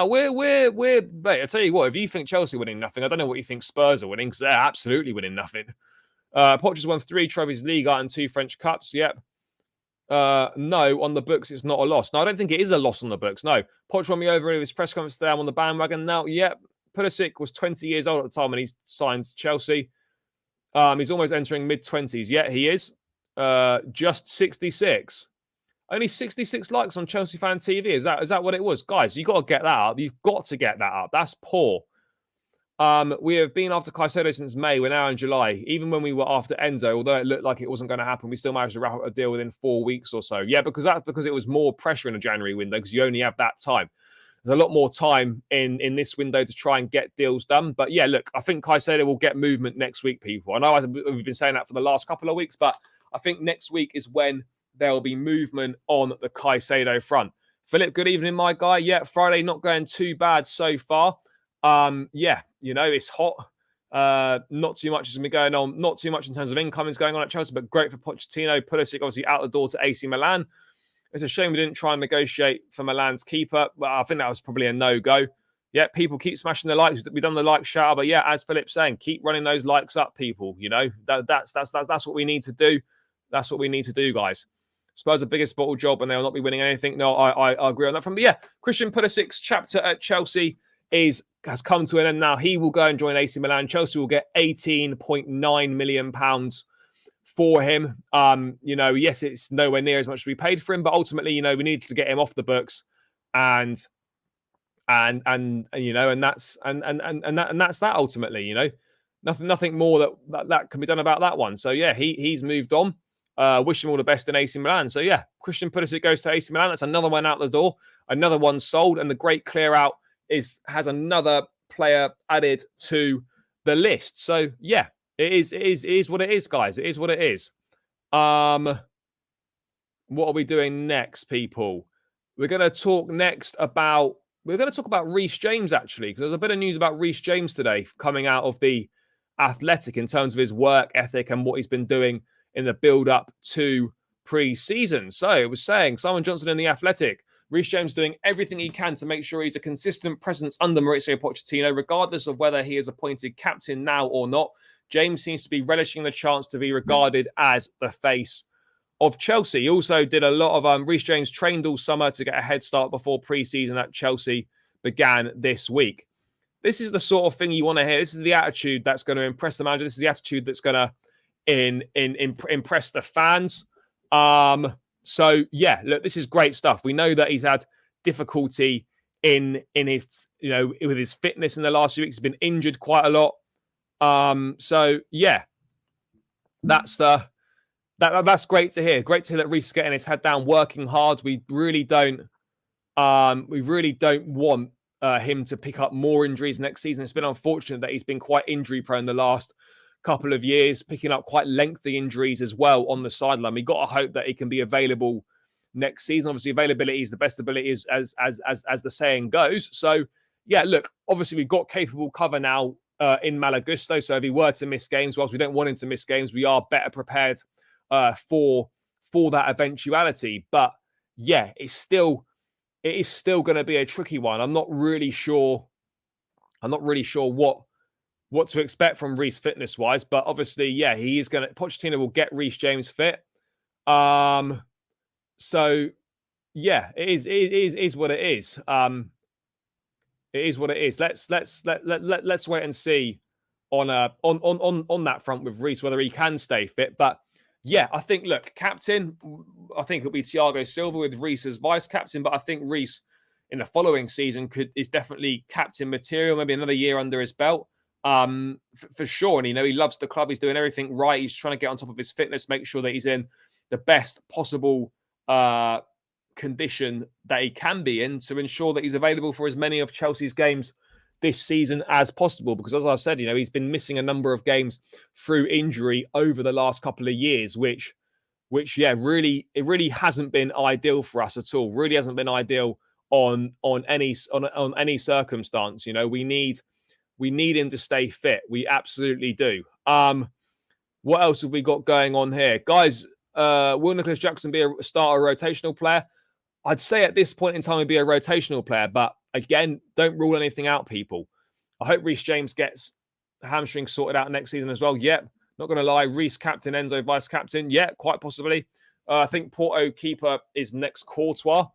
we're. Mate, I tell you what. If you think Chelsea winning nothing, I don't know what you think Spurs are winning, because they're absolutely winning nothing. Poch has won 3 trophies, Liga, and 2 French Cups. Yep. No, on the books, it's not a loss. No, I don't think it is a loss on the books. No, Poch won me over in his press conference today. I'm on the bandwagon now. Yep. Pulisic was 20 years old at the time when he signed Chelsea. He's almost entering mid-20s. Yeah, he is. Just 66. Only 66 likes on Chelsea Fan TV. Is that what it was? Guys, you've got to get that up. You've got to get that up. That's poor. We have been after Caicedo since May. We're now in July. Even when we were after Enzo, although it looked like it wasn't going to happen, we still managed to wrap up a deal within 4 weeks or so. Yeah, because it was more pressure in a January window, because you only have that time. There's a lot more time in this window to try and get deals done. But yeah, look, I think Caicedo will get movement next week, people. I know we've been saying that for the last couple of weeks, but I think next week is when there will be movement on the Caicedo front. Philip, good evening, my guy. Yeah, Friday not going too bad so far. Yeah, it's hot. Not too much has been going on. Not too much in terms of income is going on at Chelsea, but great for Pochettino. Pulisic obviously out the door to AC Milan. It's a shame we didn't try and negotiate for Milan's keeper. Well, I think that was probably a no-go. Yeah, people keep smashing the likes. We've done the like shout, but yeah, as Philip's saying, keep running those likes up, people. You know, that's what we need to do. That's what we need to do, guys. Spurs the biggest bottle job, and they'll not be winning anything. No, I agree on that. But yeah, Christian Pulisic's chapter at Chelsea has come to an end now. He will go and join AC Milan. Chelsea will get £18.9 million for him. Yes, it's nowhere near as much as we paid for him, but ultimately, we needed to get him off the books, and that's that ultimately. Nothing more that can be done about that one. So yeah, he's moved on. Wish him all the best in AC Milan. So yeah, Christian Pulisic goes to AC Milan. That's another one out the door. Another one sold, and the great clear out has another player added to the list. So yeah, it is what it is, guys. It is what it is. What are we doing next, people? We're going to talk about Reece James, actually, because there's a bit of news about Reece James today coming out of the Athletic in terms of his work ethic and what he's been doing in the build-up to pre-season. So it was saying, Simon Johnson in the Athletic, Reece James doing everything he can to make sure he's a consistent presence under Mauricio Pochettino, regardless of whether he is appointed captain now or not. James seems to be relishing the chance to be regarded as the face of Chelsea. He also did a lot of Reece James trained all summer to get a head start before pre-season at Chelsea began this week. This is the sort of thing you want to hear. This is the attitude that's going to impress the manager. This is the attitude that's going to impress the fans. So yeah, look, this is great stuff. We know that he's had difficulty in his, with his fitness in the last few weeks. He's been injured quite a lot. So yeah, that's great to hear. Great to hear that Reece is getting his head down, working hard. We really don't want him to pick up more injuries next season. It's been unfortunate that he's been quite injury prone the last couple of years, picking up quite lengthy injuries as well on the sideline. We got to hope that he can be available next season. Obviously, availability is the best ability, as the saying goes. So yeah, look, obviously we've got capable cover now in Malagusto. So if he were to miss games, whilst we don't want him to miss games, we are better prepared for that eventuality. But yeah, it is still going to be a tricky one. I'm not really sure what to expect from Reece fitness wise, but obviously, yeah, Pochettino will get Reece James fit. So yeah, it is what it is. It is what it is. Let's wait and see on that front with Reece whether he can stay fit. But yeah, I think, look, captain, I think it'll be Thiago Silva with Reece as vice captain, but I think Reece in the following season is definitely captain material, maybe another year under his belt. For sure. And he loves the club. He's doing everything right. He's trying to get on top of his fitness, make sure that he's in the best possible condition that he can be in to ensure that he's available for as many of Chelsea's games this season as possible. Because as I said, he's been missing a number of games through injury over the last couple of years, which really hasn't been ideal for us at all. Really hasn't been ideal on any circumstance. We need him to stay fit. We absolutely do. What else have we got going on here? Guys, will Nicholas Jackson be a starter rotational player? I'd say at this point in time he'd be a rotational player, but again, don't rule anything out, people. I hope Reece James gets the hamstring sorted out next season as well. Yep, not going to lie. Reece captain, Enzo vice captain. Yeah, quite possibly. I think Porto keeper is next Courtois.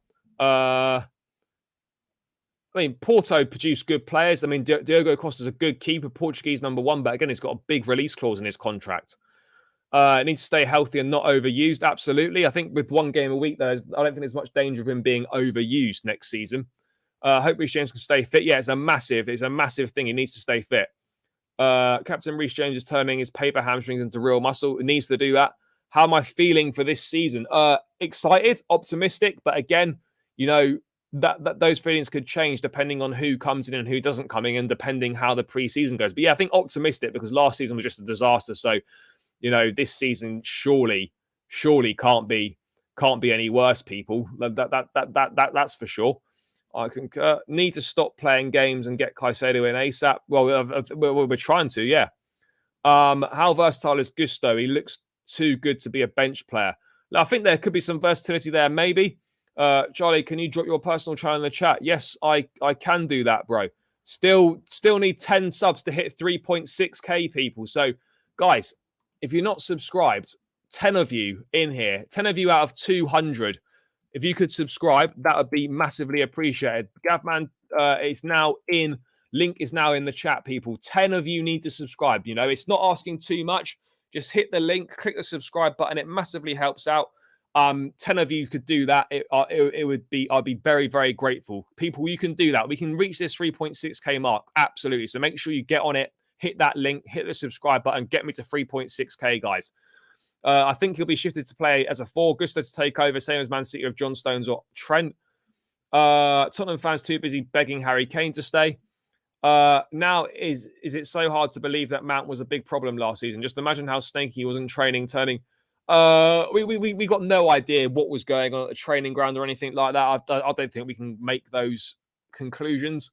Porto produced good players. Diogo Costa's a good keeper, Portuguese number one, but again, he's got a big release clause in his contract. It needs to stay healthy and not overused. Absolutely. I think with one game a week, I don't think there's much danger of him being overused next season. I hope Reece James can stay fit. Yeah, it's a massive thing. He needs to stay fit. Captain Reece James is turning his paper hamstrings into real muscle. It needs to do that. How am I feeling for this season? Excited, optimistic, but again, that those feelings could change depending on who comes in and who doesn't come in, and depending how the pre-season goes. But yeah, I think optimistic because last season was just a disaster. So, this season surely can't be any worse, people. That's for sure. I concur. Need to stop playing games and get Caicedo in ASAP. Well, we're trying to, yeah. How versatile is Gusto? He looks too good to be a bench player. I think there could be some versatility there, maybe. Charlie, can you drop your personal channel in the chat? Yes, I can do that, bro. Still need 10 subs to hit 3.6k people. So, guys, if you're not subscribed, 10 of you in here, 10 of you out of 200, if you could subscribe, that would be massively appreciated. Gavman is now in. Link is now in the chat, people. 10 of you need to subscribe. You know, it's not asking too much. Just hit the link, click the subscribe button. It massively helps out. 10 of you could do that. It would be, I'd be very, very grateful. People, you can do that. We can reach this 3.6k mark. Absolutely. So make sure you get on it, hit that link, hit the subscribe button, get me to 3.6k, guys. I think he'll be shifted to play as a 4. Gusto to take over, same as Man City of John Stones or Trent. Tottenham fans too busy begging Harry Kane to stay. Now, is it so hard to believe that Mount was a big problem last season? Just imagine how snaky he was in training, turning. We got no idea what was going on at the training ground or anything like that. I don't think we can make those conclusions.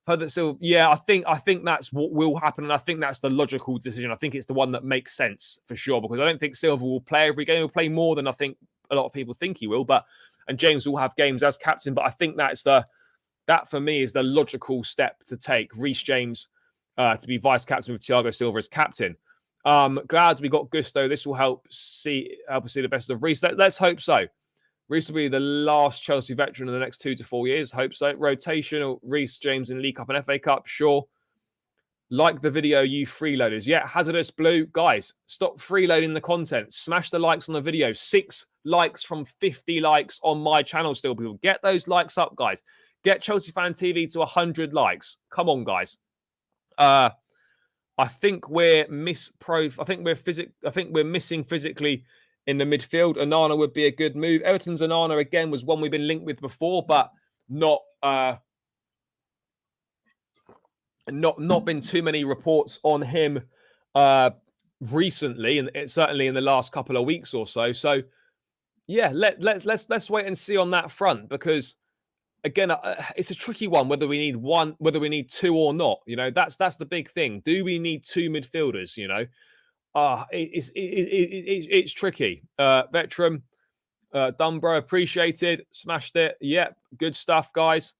Heard that still, yeah, I think that's what will happen, and I think that's the logical decision. I think it's the one that makes sense for sure, because I don't think Silva will play every game. He'll play more than I think a lot of people think he will, and James will have games as captain. But I think that for me is the logical step to take. Reece James to be vice captain with Thiago Silva as captain. Glad we got Gusto. This will help us see the best of Reece. Let's hope so. Reece will be the last Chelsea veteran in the next 2 to 4 years. Hope so. Rotational Reece James in League Cup and FA Cup. Sure. Like the video, you freeloaders. Yeah, Hazardous Blue. Guys, stop freeloading the content. Smash the likes on the video. 6 likes from 50 likes on my channel still, people. Get those likes up, guys. Get Chelsea Fan TV to 100 likes. Come on, guys. I think we're missing physically in the midfield. Onana would be a good move. Everton's Onana again was one we've been linked with before, but not been too many reports on him recently, and certainly in the last couple of weeks or so. So yeah, let's wait and see on that front, because again, it's a tricky one whether we need one, whether we need 2 or not. You know, that's the big thing. Do we need 2 midfielders? You know, it's tricky. Veteran, Dunbro, appreciated, smashed it. Yeah, good stuff, guys.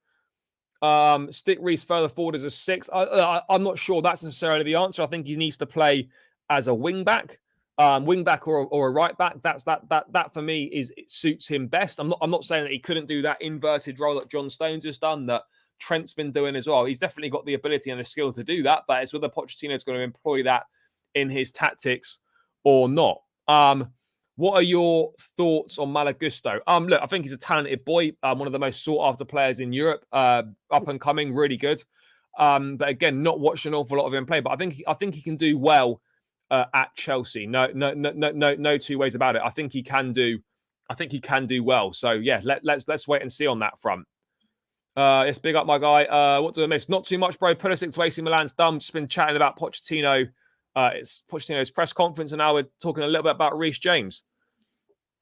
Stick Reece further forward as a 6. I'm not sure that's necessarily the answer. I think he needs to play as a wing back. Or a right back. That for me it suits him best. I'm not saying that he couldn't do that inverted role that John Stones has done, that Trent's been doing as well. He's definitely got the ability and the skill to do that, but it's whether Pochettino's going to employ that in his tactics or not. What are your thoughts on Malo Gusto? Look, I think he's a talented boy, one of the most sought after players in Europe, up and coming, really good. But again, not watched an awful lot of him play, but I think he can do well at Chelsea. No 2 ways about it. I think he can do well. So yeah, let's wait and see on that front. Yes, big up my guy. What do I miss? Not too much, bro. Pulisic to AC Milan's done. Just been chatting about Pochettino. It's Pochettino's press conference, and now we're talking a little bit about Reece James.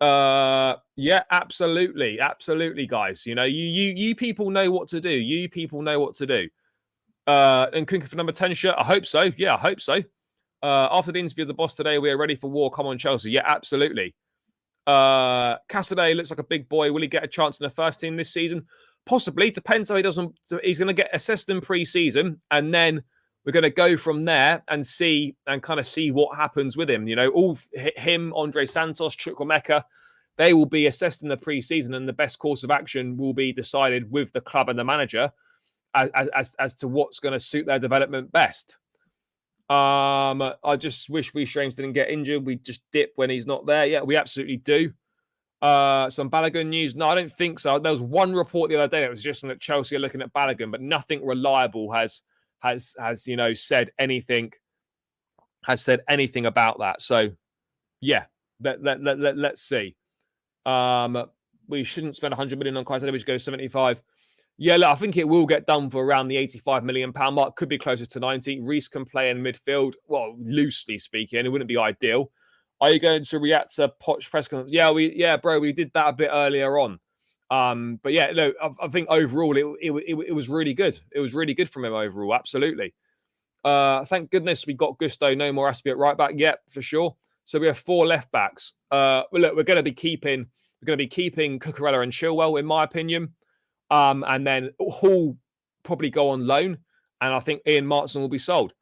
Yeah, absolutely, guys. You know, you people know what to do. You people know what to do. And Kunka for number 10 shirt. I hope so. Yeah, I hope so. After the interview of the boss today, we are ready for war. Come on, Chelsea. Yeah, absolutely. Cassidy looks like a big boy. Will he get a chance in the first team this season? Possibly. Depends how he doesn't. He's going to get assessed in pre-season, and then we're going to go from there and kind of see what happens with him. You know, all him, Andre Santos, Chukwuemeka, they will be assessed in the pre-season, and the best course of action will be decided with the club and the manager as to what's going to suit their development best. I just wish Reece James didn't get injured. We just dip when he's not there. Yeah, we absolutely do. Some Balogun news? No, I don't think so. There was one report the other day that was suggesting that Chelsea are looking at Balogun, but nothing reliable has said anything about that. So yeah, let's see. We shouldn't spend 100 million on Cucurella. We should go 75. Yeah, look, I think it will get done for around the £85 million mark. Could be closer to 90. Reece can play in midfield. Well, loosely speaking, it wouldn't be ideal. Are you going to react to Poch press conference? Yeah, bro, we did that a bit earlier on. But yeah, no, I think overall it was really good. It was really good from him overall. Absolutely. Thank goodness we got Gusto. No more Aspie at right back. Yep, for sure. So we have 4 left backs. Look, we're going to be keeping We're going to be keeping Cucurella and Chilwell, in my opinion. And then Hall probably go on loan. And I think Ian Martin will be sold.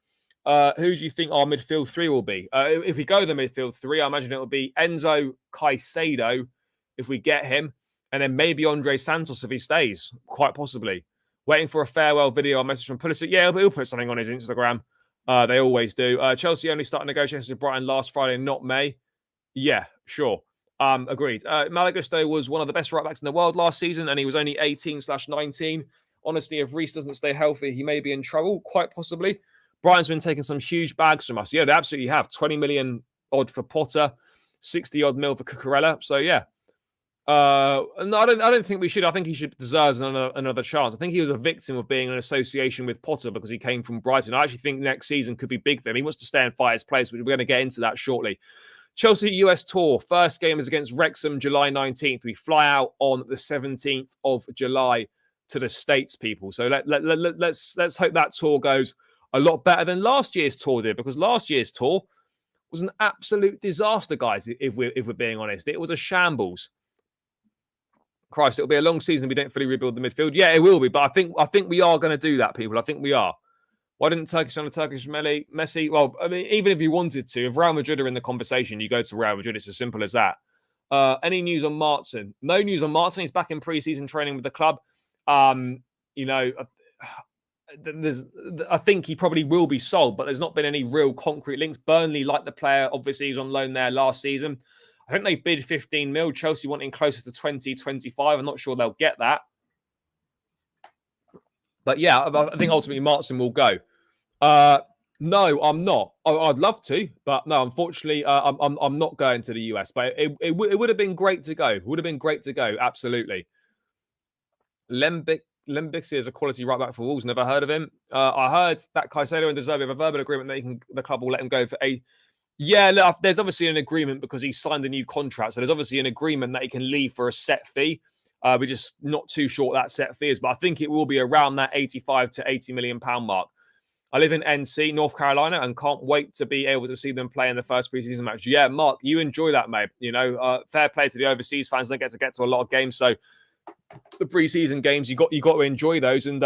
Who do you think our midfield three will be? If we go the midfield three, I imagine it will be Enzo Caicedo if we get him. And then maybe Andre Santos if he stays, quite possibly. Waiting for a farewell video or message from Pulisic. Yeah, he'll put something on his Instagram. They always do. Chelsea only started negotiations with Brighton last Friday, not May. Yeah, sure. Agreed. Malagusto was one of the best right-backs in the world last season, and he was only 18/19. Honestly, if Reece doesn't stay healthy, he may be in trouble, quite possibly. Brighton's been taking some huge bags from us. Yeah, they absolutely have. 20 million odd for Potter, 60 odd mil for Cucurella. So, yeah. No, I don't think we should. I think he should deserve another chance. I think he was a victim of being in association with Potter because he came from Brighton. I actually think next season could be big for him. He wants to stay and fight his place, but we're going to get into that shortly. Chelsea US tour. First game is against Wrexham, July 19th. We fly out on the 17th of July to the States, people. So let's hope that tour goes a lot better than last year's tour did, because last year's tour was an absolute disaster, guys, if we're being honest. It was a shambles. Christ, it'll be a long season if we don't fully rebuild the midfield. Yeah, it will be, but I think we are going to do that, people. I think we are. Why didn't Turkish on a Turkish Messi? Well, I mean, even if you wanted to, if Real Madrid are in the conversation, you go to Real Madrid. It's as simple as that. Any news on Martin? No news on Martin. He's back in pre-season training with the club. You know, I think he probably will be sold, but there's not been any real concrete links. Burnley, like the player, obviously he's on loan there last season. I think they bid 15 mil. Chelsea wanting closer to 20, 25. I'm not sure they'll get that. But yeah, I think ultimately Martin will go. No, I'm not. I'd love to, but no, unfortunately, I'm not going to the US. But it would have been great to go. Would have been great to go. Absolutely. Lembixi is a quality right back for Wolves. Never heard of him. I heard that Caicedo and De Zerbi have a verbal agreement that the club will let him go for a. Yeah, look, there's obviously an agreement because he signed a new contract. So there's obviously an agreement that he can leave for a set fee. We're just not too sure what that set fee is, but I think it will be around that 85 to 80 million pound mark. I live in NC, North Carolina, and can't wait to be able to see them play in the first preseason match. Yeah, Mark, you enjoy that, mate. You know, fair play to the overseas fans. They get to a lot of games, so the preseason games you got to enjoy those and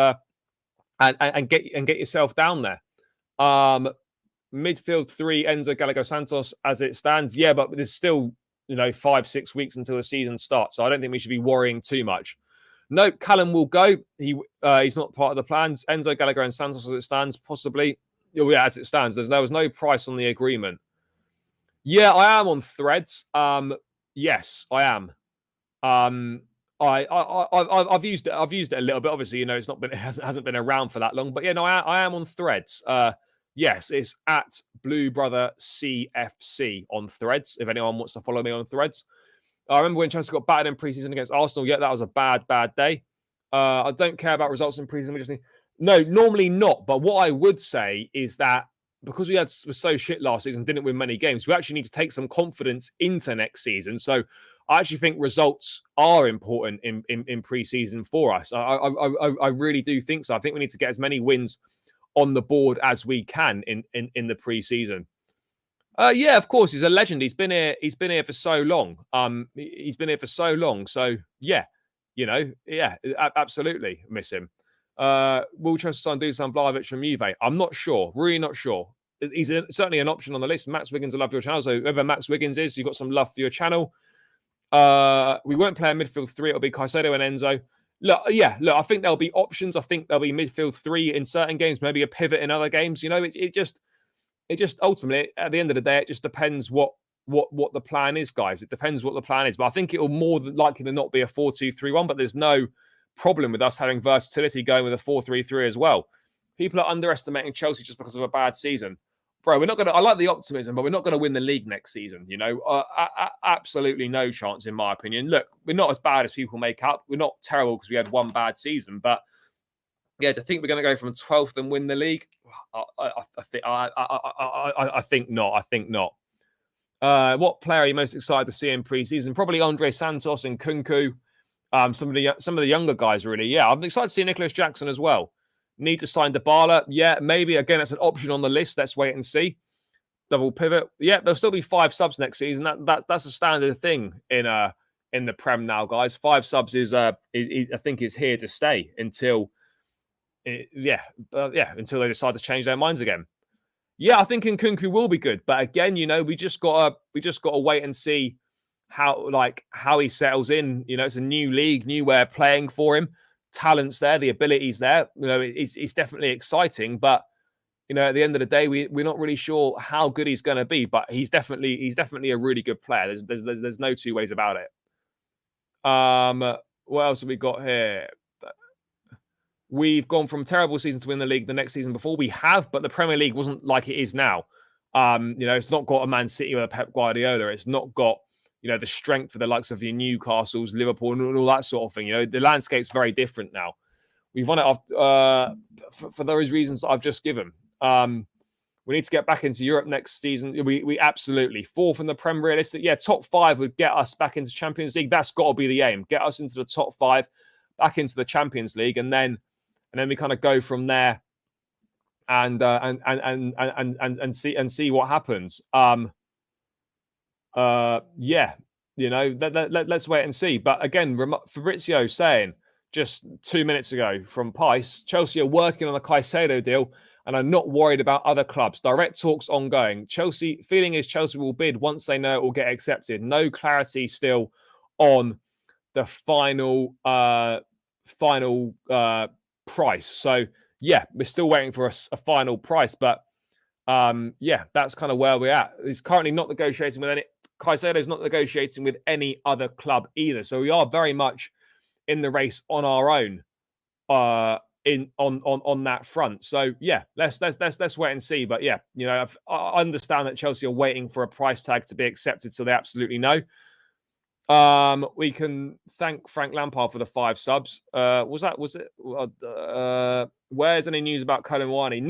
get yourself down there. Midfield three, Enzo, Gallagher, Santos as it stands. Yeah, but there's still 5-6 weeks until the season starts, so I don't think we should be worrying too much. No, Callum will go. He's not part of the plans. Enzo, Gallagher, and Santos as it stands, possibly. Yeah, as it stands. There was no price on the agreement. Yeah, I am on Threads. Yes, I am. I've used it. I've used it a little bit. Obviously, it's not been. It hasn't been around for that long. But yeah, no, I am on Threads. Yes, it's at Blue Brother CFC on Threads. If anyone wants to follow me on Threads. I remember when Chelsea got battered in preseason against Arsenal. Yeah, that was a bad day. I don't care about results in preseason. No, normally not. But what I would say is that because we were so shit last season, didn't win many games, we actually need to take some confidence into next season. So I actually think results are important in preseason for us. I really do think so. I think we need to get as many wins on the board as we can in the preseason. Yeah, of course, he's a legend. He's been here for so long. So yeah, absolutely miss him. Will Chelsea sign Dusan Vlahovic from Juve? I'm not sure. Really not sure. He's certainly an option on the list. Max Wiggins, I love your channel. So whoever Max Wiggins is, you've got some love for your channel. We won't play a midfield three. It'll be Caicedo and Enzo. Look, I think there'll be options. I think there'll be midfield three in certain games, maybe a pivot in other games. It just ultimately, at the end of the day, it just depends what the plan is, guys. It depends what the plan is. But I think it will more than likely than not be a 4-2-3-1. But there's no problem with us having versatility going with a 4-3-3 as well. People are underestimating Chelsea just because of a bad season. Bro, we're not going to... I like the optimism, but we're not going to win the league next season, absolutely no chance, in my opinion. Look, we're not as bad as people make up. We're not terrible because we had one bad season, but yeah, to think we're going to go from 12th and win the league, I think not. I think not. What player are you most excited to see in pre-season? Probably Andre Santos and Kunku. Some of the younger guys, really. Yeah, I'm excited to see Nicholas Jackson as well. Need to sign Dybala. Yeah, maybe. Again, that's an option on the list. Let's wait and see. Double pivot. Yeah, there'll still be 5 subs next season. That's a standard thing in in the Prem now, guys. 5 subs is I think is here to stay until until they decide to change their minds again. Yeah, I think Nkunku will be good, but again, we just gotta wait and see how he settles in. It's a new league, new way of playing for him. Talent's there, the ability's there. It's definitely exciting, but at the end of the day, we're not really sure how good he's going to be. But he's definitely a really good player. There's no two ways about it. What else have we got here? We've gone from terrible season to win the league the next season before. We have, but the Premier League wasn't like it is now. It's not got a Man City or a Pep Guardiola. It's not got the strength for the likes of your Newcastles, Liverpool, and all that sort of thing. The landscape's very different now. We've won it for those reasons that I've just given. We need to get back into Europe next season. We absolutely 4th in the Prem. Realistic, top 5 would get us back into Champions League. That's got to be the aim. Get us into the top 5, back into the Champions League, and then we kind of go from there and see what happens. Let's wait and see. But again, Fabrizio saying just 2 minutes ago from Pice, Chelsea are working on a Caicedo deal and are not worried about other clubs. Direct talks ongoing. Feeling is Chelsea will bid once they know it will get accepted. No clarity still on the final price. So we're still waiting for a final price, but that's kind of where we're at. He's currently not negotiating with any. Caicedo's not negotiating with any other club either. So we are very much in the race on our own on that front. So let's wait and see. But I understand that Chelsea are waiting for a price tag to be accepted, so they absolutely know. We can thank Frank Lampard for the 5 subs. Was it? Where's any news about Kolo Muani?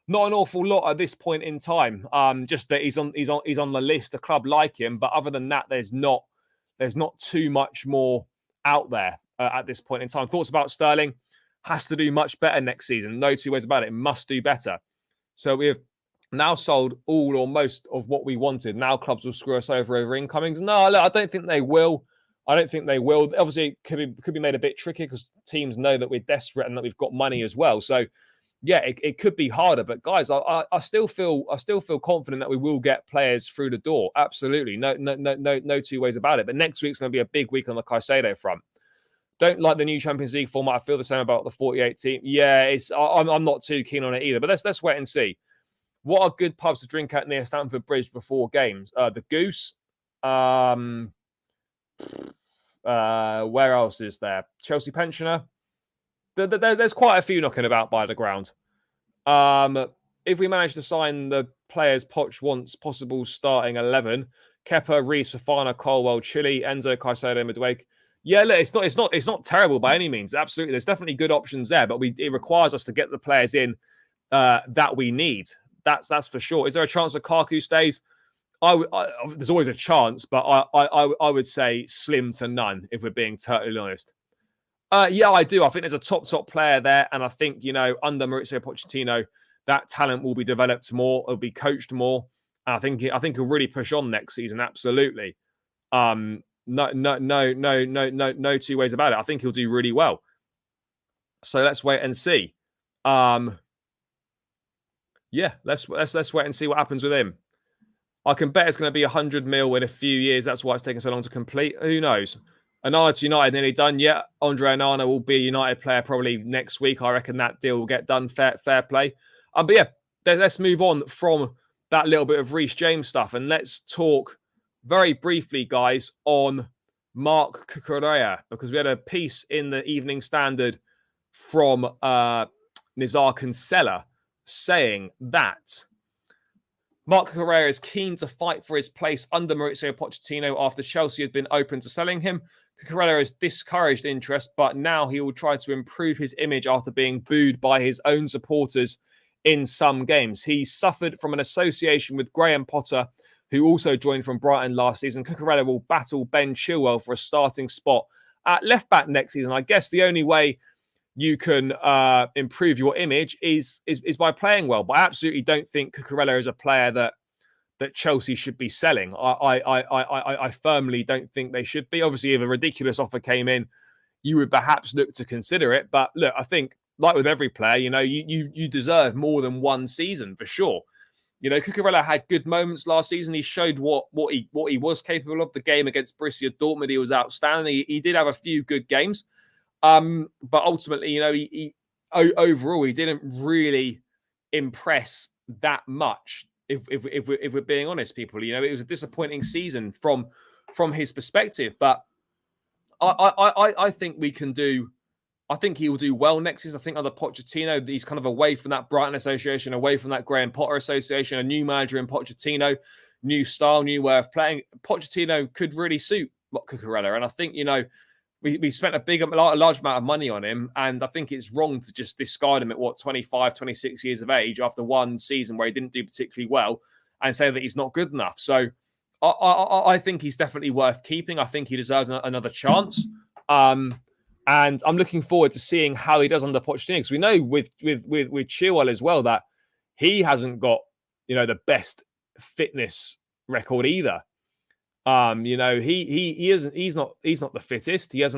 Not an awful lot at this point in time. Just that he's on the list. A club like him, but other than that, there's not too much more out there at this point in time. Thoughts about Sterling? Has to do much better next season. No two ways about it. Must do better. So we have now sold all or most of what we wanted. Now clubs will screw us over incomings. No, look, I don't think they will. Obviously, it could be made a bit tricky because teams know that we're desperate and that we've got money as well. So, it could be harder. But guys, I still feel confident that we will get players through the door. Absolutely, no two ways about it. But next week's going to be a big week on the Caicedo front. Don't like the new Champions League format. I feel the same about the 48 team. I'm not too keen on it either. But let's wait and see. What are good pubs to drink at near Stamford Bridge before games? The Goose. Where else is there? Chelsea Pensioner. There's quite a few knocking about by the ground. If we manage to sign the players Poch wants, possible starting 11: Kepa, Reece, Fofana, Colwell, Chile, Enzo, Caicedo, Midweek. Yeah, look, it's not terrible by any means. Absolutely, there's definitely good options there, but it requires us to get the players in that we need. That's for sure. Is there a chance that Lukaku stays? There's always a chance, but I would say slim to none if we're being totally honest. I do. I think there's a top player there, and I think under Maurizio Pochettino, that talent will be developed more, it'll be coached more, and I think he'll really push on next season. Absolutely. No two ways about it. I think he'll do really well. So let's wait and see. Let's wait and see what happens with him. I can bet it's going to be 100 mil in a few years. That's why it's taking so long to complete. Who knows? Onana to United nearly done. Yeah, Andre Onana will be a United player probably next week. I reckon that deal will get done. Fair play. Let's move on from that little bit of Reece James stuff and let's talk very briefly, guys, on Marc Cucurella, because we had a piece in the Evening Standard from Nizar Kinsella saying that Marc Cucurella is keen to fight for his place under Maurizio Pochettino after Chelsea had been open to selling him. Cucurella has discouraged interest, but now he will try to improve his image after being booed by his own supporters in some games. He suffered from an association with Graham Potter, who also joined from Brighton last season. Cucurella will battle Ben Chilwell for a starting spot at left-back next season. I guess the only way you can improve your image is by playing well. But I absolutely don't think Cucurella is a player that that Chelsea should be selling. I firmly don't think they should be. Obviously, if a ridiculous offer came in, you would perhaps look to consider it. But look, I think, like with every player, you deserve more than one season for sure. Cucurella had good moments last season. He showed what he was capable of. The game against Borussia Dortmund, he was outstanding. He did have a few good games, but ultimately, overall, he didn't really impress that much. If we're being honest, people, it was a disappointing season from his perspective. But I think we can do. I think he will do well next season. I think under Pochettino, he's kind of away from that Brighton association, away from that Graham Potter association, a new manager in Pochettino, new style, new way of playing. Pochettino could really suit Cucurella. And I think, we spent a large amount of money on him. And I think it's wrong to just discard him at 25, 26 years of age after one season where he didn't do particularly well and say that he's not good enough. So I think he's definitely worth keeping. I think he deserves another chance. And I'm looking forward to seeing how he does under Pochettino, because we know with Chilwell as well that he hasn't got the best fitness record either. He isn't. He's not the fittest. He's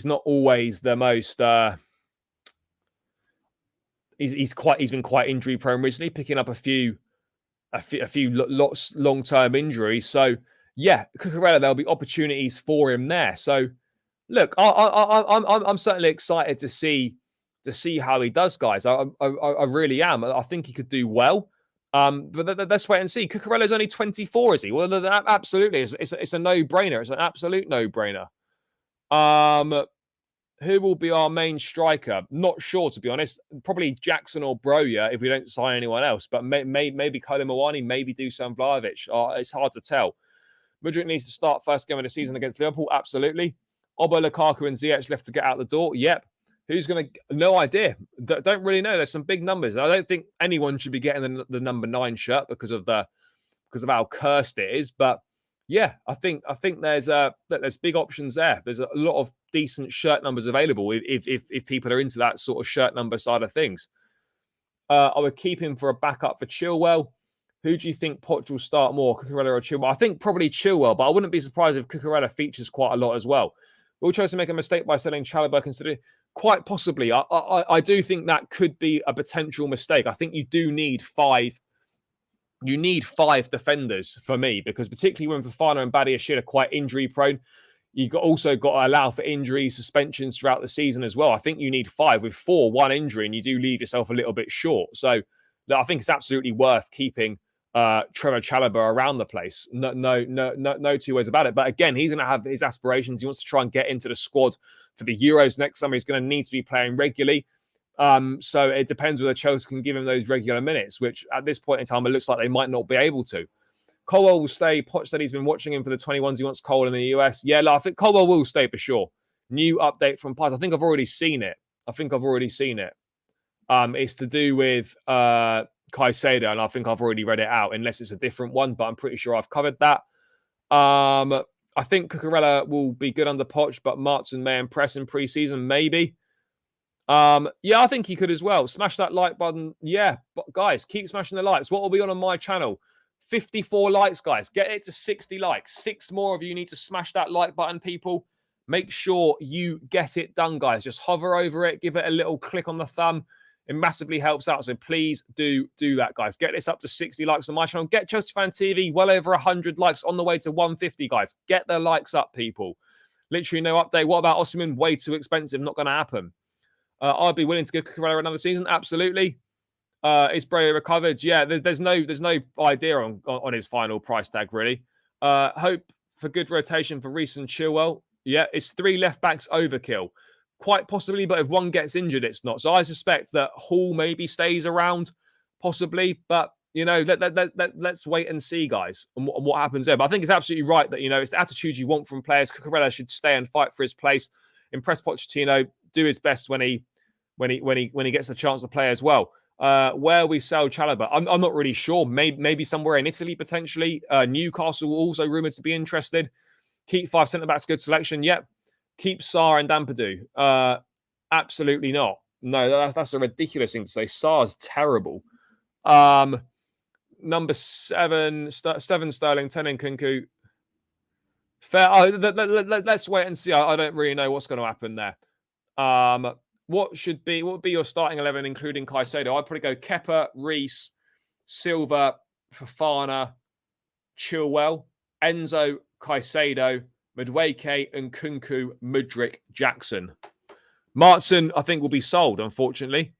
not always the most. He's been quite injury prone recently, picking up a few long-term injuries. So yeah, Cucurella, there'll be opportunities for him there. So. Look, I'm certainly excited to see how he does, guys. I really am. I think he could do well. But let's wait and see. Cucurella's only 24, is he? Well, absolutely. It's a no-brainer. It's an absolute no-brainer. Who will be our main striker? Not sure, to be honest. Probably Jackson or Broja if we don't sign anyone else. But maybe Kolo Muani, maybe Dusan Vlahovic. It's hard to tell. Mudryk needs to start first game of the season against Liverpool. Absolutely. Obo, Lukaku, and Ziyech left to get out the door. Yep. Who's going to... No idea. Don't really know. There's some big numbers. I don't think anyone should be getting the number 9 shirt because of how cursed it is. But yeah, I think there's big options there. There's a lot of decent shirt numbers available if people are into that sort of shirt number side of things. I would keep him for a backup for Chilwell. Who do you think Poch will start more, Cucurella or Chilwell? I think probably Chilwell, but I wouldn't be surprised if Cucurella features quite a lot as well. Will Chelsea make a mistake by selling Chalobah, considering? Quite possibly. I do think that could be a potential mistake. I think you do need 5. You need 5 defenders for me, because particularly when Fofana and Badiashile are quite injury prone, you've also got to allow for injuries, suspensions throughout the season as well. I think you need 5 with 4, 1 injury, and you do leave yourself a little bit short. So I think it's absolutely worth keeping Trevor Chalobah around the place. No two ways about it. But again, he's going to have his aspirations. He wants to try and get into the squad for the Euros next summer. He's going to need to be playing regularly. So it depends whether Chelsea can give him those regular minutes, which at this point in time, it looks like they might not be able to. Colwell will stay. Poch said he's been watching him for the 21s. He wants Cole in the US. Yeah, I think Colwell will stay for sure. New update from Pies. I think I've already seen it. It's to do with Caicedo, and I think I've already read it out, unless it's a different one, but I'm pretty sure I've covered that. I think Cucurella will be good under Poch, but Martin may impress in pre-season, maybe. Yeah, I think he could as well. Smash that like button. Yeah, but guys, keep smashing the likes. What will be on my channel? 54 likes, guys. Get it to 60 likes. 6 more of you need to smash that like button, people. Make sure you get it done, guys. Just hover over it. Give it a little click on the thumb. It massively helps out. So please do that, guys. Get this up to 60 likes on my channel. Get Chelsea Fan TV well over 100 likes, on the way to 150, guys. Get the likes up, people. Literally no update. What about Osimhen? Way too expensive. Not going to happen. I'd be willing to give Cucurella another season. Absolutely. Is Bray recovered? Yeah, there's no idea on his final price tag, really. Hope for good rotation for Reece and Chilwell. Yeah, it's 3 left backs overkill. Quite possibly, but if one gets injured, it's not. So I suspect that Hall maybe stays around, possibly. But, let's wait and see, guys, and what happens there. But I think it's absolutely right that, it's the attitude you want from players. Cucurella should stay and fight for his place. Impress Pochettino, do his best when he gets a chance to play as well. Where we sell Chalobah, I'm not really sure. Maybe somewhere in Italy, potentially. Newcastle also rumoured to be interested. Keep 5 centre-backs, good selection. Yep. Keep Sarr and Dampadu. Absolutely not. No, that's a ridiculous thing to say. Sarr's terrible. number 7, 7 Sterling, 10 Nkunku. Fair. Oh, let's wait and see. I don't really know what's going to happen there. What would be your starting 11, including Caicedo? I'd probably go Kepa, Reece, Silva, Fofana, Chilwell, Enzo, Caicedo, Madueke, Nkunku, Mudryk, Jackson. Martin, I think, will be sold, unfortunately.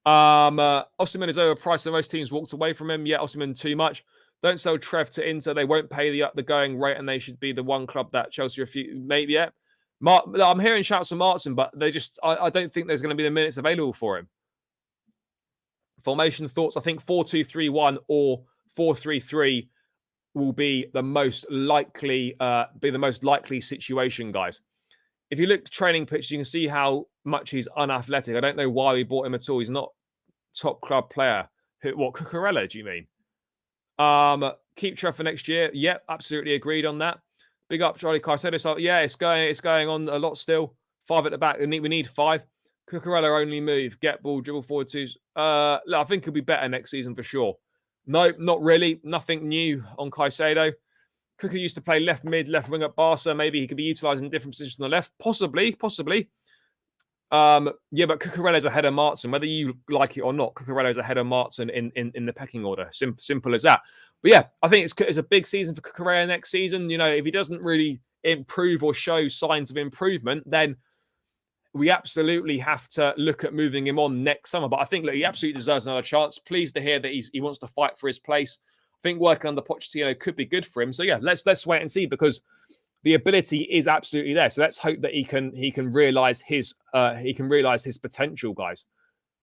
Osimhen is overpriced, so most teams walked away from him. Yeah, Osimhen too much. Don't sell Trev to Inter. They won't pay the going rate, and they should be the one club that Chelsea refuse. Maybe, yeah. I'm hearing shouts from Martin, but I don't think there's going to be the minutes available for him. Formation thoughts? I think 4-2-3-1 or 4-3-3 will be the most likely situation, guys. If you look at training pictures, you can see how much he's unathletic. I don't know why we bought him at all. He's not top club player. What, Cucurella, do you mean? Keep Trev for next year. Yep, absolutely agreed on that. Big up Charlie Caicedo. So yeah, it's going on a lot still. 5 at the back. We need 5. Cucurella only move. Get ball, dribble forward to. I think he'll be better next season for sure. No, not really. Nothing new on Caicedo. Cucurella used to play left mid, left wing at Barca. Maybe he could be utilised in different positions on the left. Possibly. Yeah, but Cucurella's ahead of Martin. Whether you like it or not, Cucurella's ahead of Martin in the pecking order. Simple as that. But yeah, I think it's a big season for Cucurella next season. You know, if he doesn't really improve or show signs of improvement, then we absolutely have to look at moving him on next summer. But I think he absolutely deserves another chance. Pleased to hear that he wants to fight for his place. I think working under Pochettino could be good for him. So yeah, let's wait and see, because the ability is absolutely there. So let's hope that he can realize his potential, guys.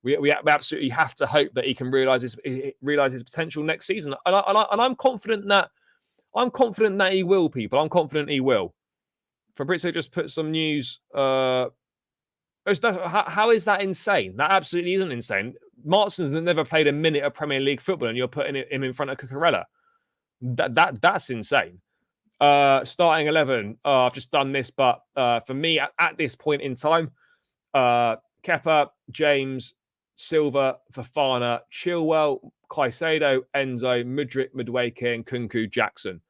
We absolutely have to hope that he can realize his potential next season. And I'm confident that he will, people. I'm confident he will. Fabrizio just put some news. How is that insane? That absolutely isn't insane. Martin's never played a minute of Premier League football, and you're putting him in front of Cucurella. That's insane. Starting 11. I've just done this, but for me at this point in time, Kepa, James, Silva, Fofana, Chilwell, Caicedo, Enzo, Mudryk, Madueke, and Nkunku, Jackson.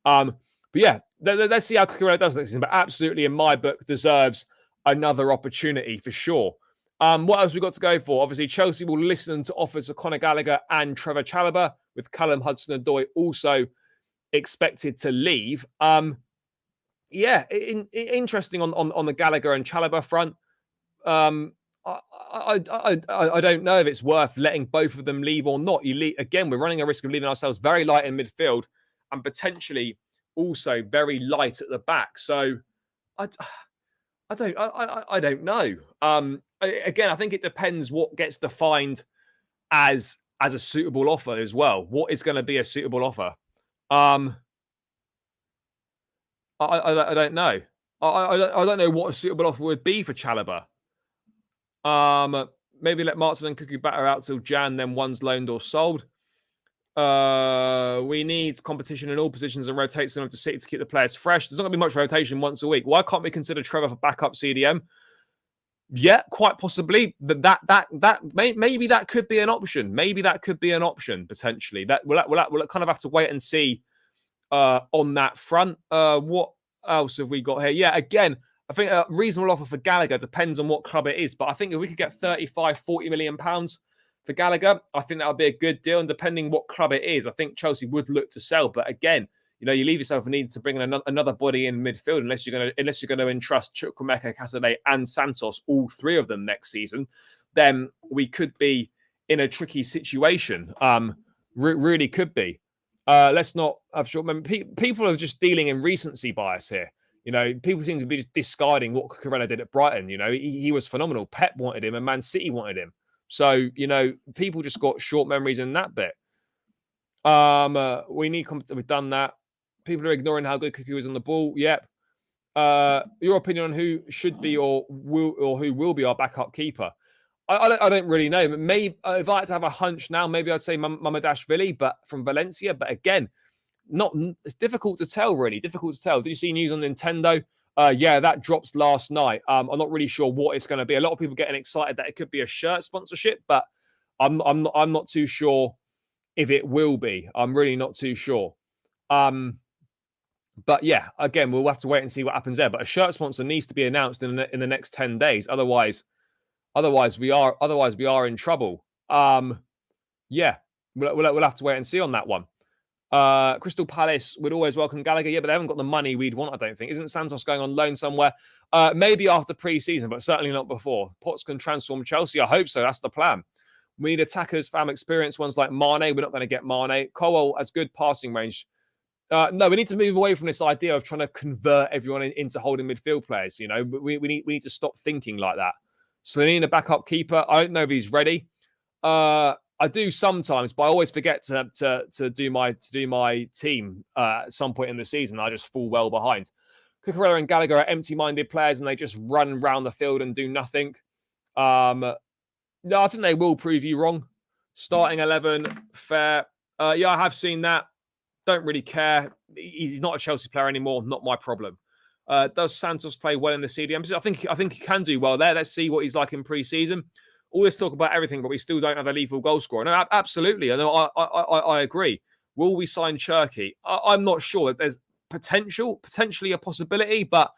But yeah, let's see how Cucurella does next season. But absolutely, in my book, deserves another opportunity for sure. What else we got to go for? Obviously, Chelsea will listen to offers for Conor Gallagher and Trevor Chalobah, with Callum Hudson-Odoi also expected to leave. Yeah, interesting on the Gallagher and Chalobah front. I don't know if it's worth letting both of them leave or not. Again, we're running a risk of leaving ourselves very light in midfield and potentially also very light at the back. So I don't know. Again, I think it depends what gets defined as a suitable offer as well. What is going to be a suitable offer? I don't know. I don't know what a suitable offer would be for Chalobah. Maybe let Martin and Cuckoo batter out till Jan, then one's loaned or sold. We need competition in all positions and rotate some to City to keep the players fresh. There's not going to be much rotation once a week. Why can't we consider Trevor for backup CDM? Yeah, quite possibly. Maybe that could be an option. Maybe that could be an option potentially. We'll kind of have to wait and see on that front. What else have we got here? Yeah, again, I think a reasonable offer for Gallagher depends on what club it is. But I think if we could get 35-40 million pounds for Gallagher, I think that would be a good deal. And depending what club it is, I think Chelsea would look to sell. But again, you leave yourself a need to bring in another body in midfield unless you're going to entrust Chukwuemeka, Casadei, and Santos, all 3 of them next season. Then we could be in a tricky situation. Really could be. Let's not have short memory. People are just dealing in recency bias here. People seem to be just discarding what Cucurella did at Brighton. He was phenomenal. Pep wanted him and Man City wanted him. So, people just got short memories in that bit. We've done that. People are ignoring how good Cuckoo is on the ball. Yep. Your opinion on who should be or who will be our backup keeper? I don't really know. Maybe if I had to have a hunch now, maybe I'd say Mamardashvili, but from Valencia. But again, it's difficult to tell, really. Difficult to tell. Did you see news on Nintendo? Yeah, that drops last night. I'm not really sure what it's going to be. A lot of people getting excited that it could be a shirt sponsorship, but I'm not too sure if it will be. I'm really not too sure. But yeah, again, we'll have to wait and see what happens there. But a shirt sponsor needs to be announced in the next 10 days. Otherwise we are in trouble. Yeah, we'll have to wait and see on that one. Crystal Palace would always welcome Gallagher. Yeah, but they haven't got the money we'd want, I don't think. Isn't Santos going on loan somewhere? Maybe after pre-season, but certainly not before. Potts can transform Chelsea. I hope so. That's the plan. We need attackers, fam experienced ones like Mane. We're not going to get Mane. Kolo has good passing range. No, we need to move away from this idea of trying to convert everyone into holding midfield players. You know, we need to stop thinking like that. So we need a backup keeper. I don't know if he's ready. I do sometimes, but I always forget to do my team at some point in the season. I just fall well behind. Cucurella and Gallagher are empty-minded players, and they just run around the field and do nothing. No, I think they will prove you wrong. Starting 11, fair. Yeah, I have seen that. Don't really care. He's not a Chelsea player anymore. Not my problem. Does Santos play well in the CDM? I think he can do well there. Let's see what he's like in pre-season. All this talk about everything, but we still don't have a lethal goal scorer. No, absolutely. I agree. Will we sign Cherky? I'm not sure. There's potentially a possibility, but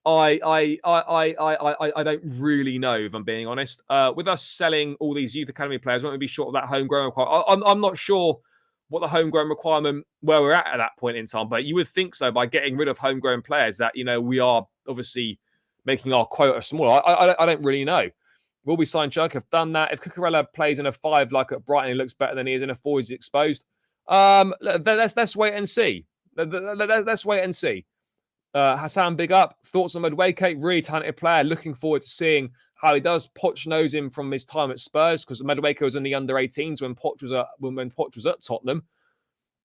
I don't really know, if I'm being honest. With us selling all these youth academy players, won't we be short of that homegrown requirement? I'm not sure what the homegrown requirement, where we're at that point in time, but you would think so by getting rid of homegrown players that, you know, we are obviously making our quota smaller. I don't really know. Will we sign Chuck? I've done that. If Cucurella plays in a 5 like at Brighton, he looks better than he is in a 4, he's exposed. Let's wait and see. Let's wait and see. Hassan, big up. Thoughts on Madueke? Really talented player. Looking forward to seeing how he does. Poch knows him from his time at Spurs because Madueke was in the under-18s when Poch was at Tottenham.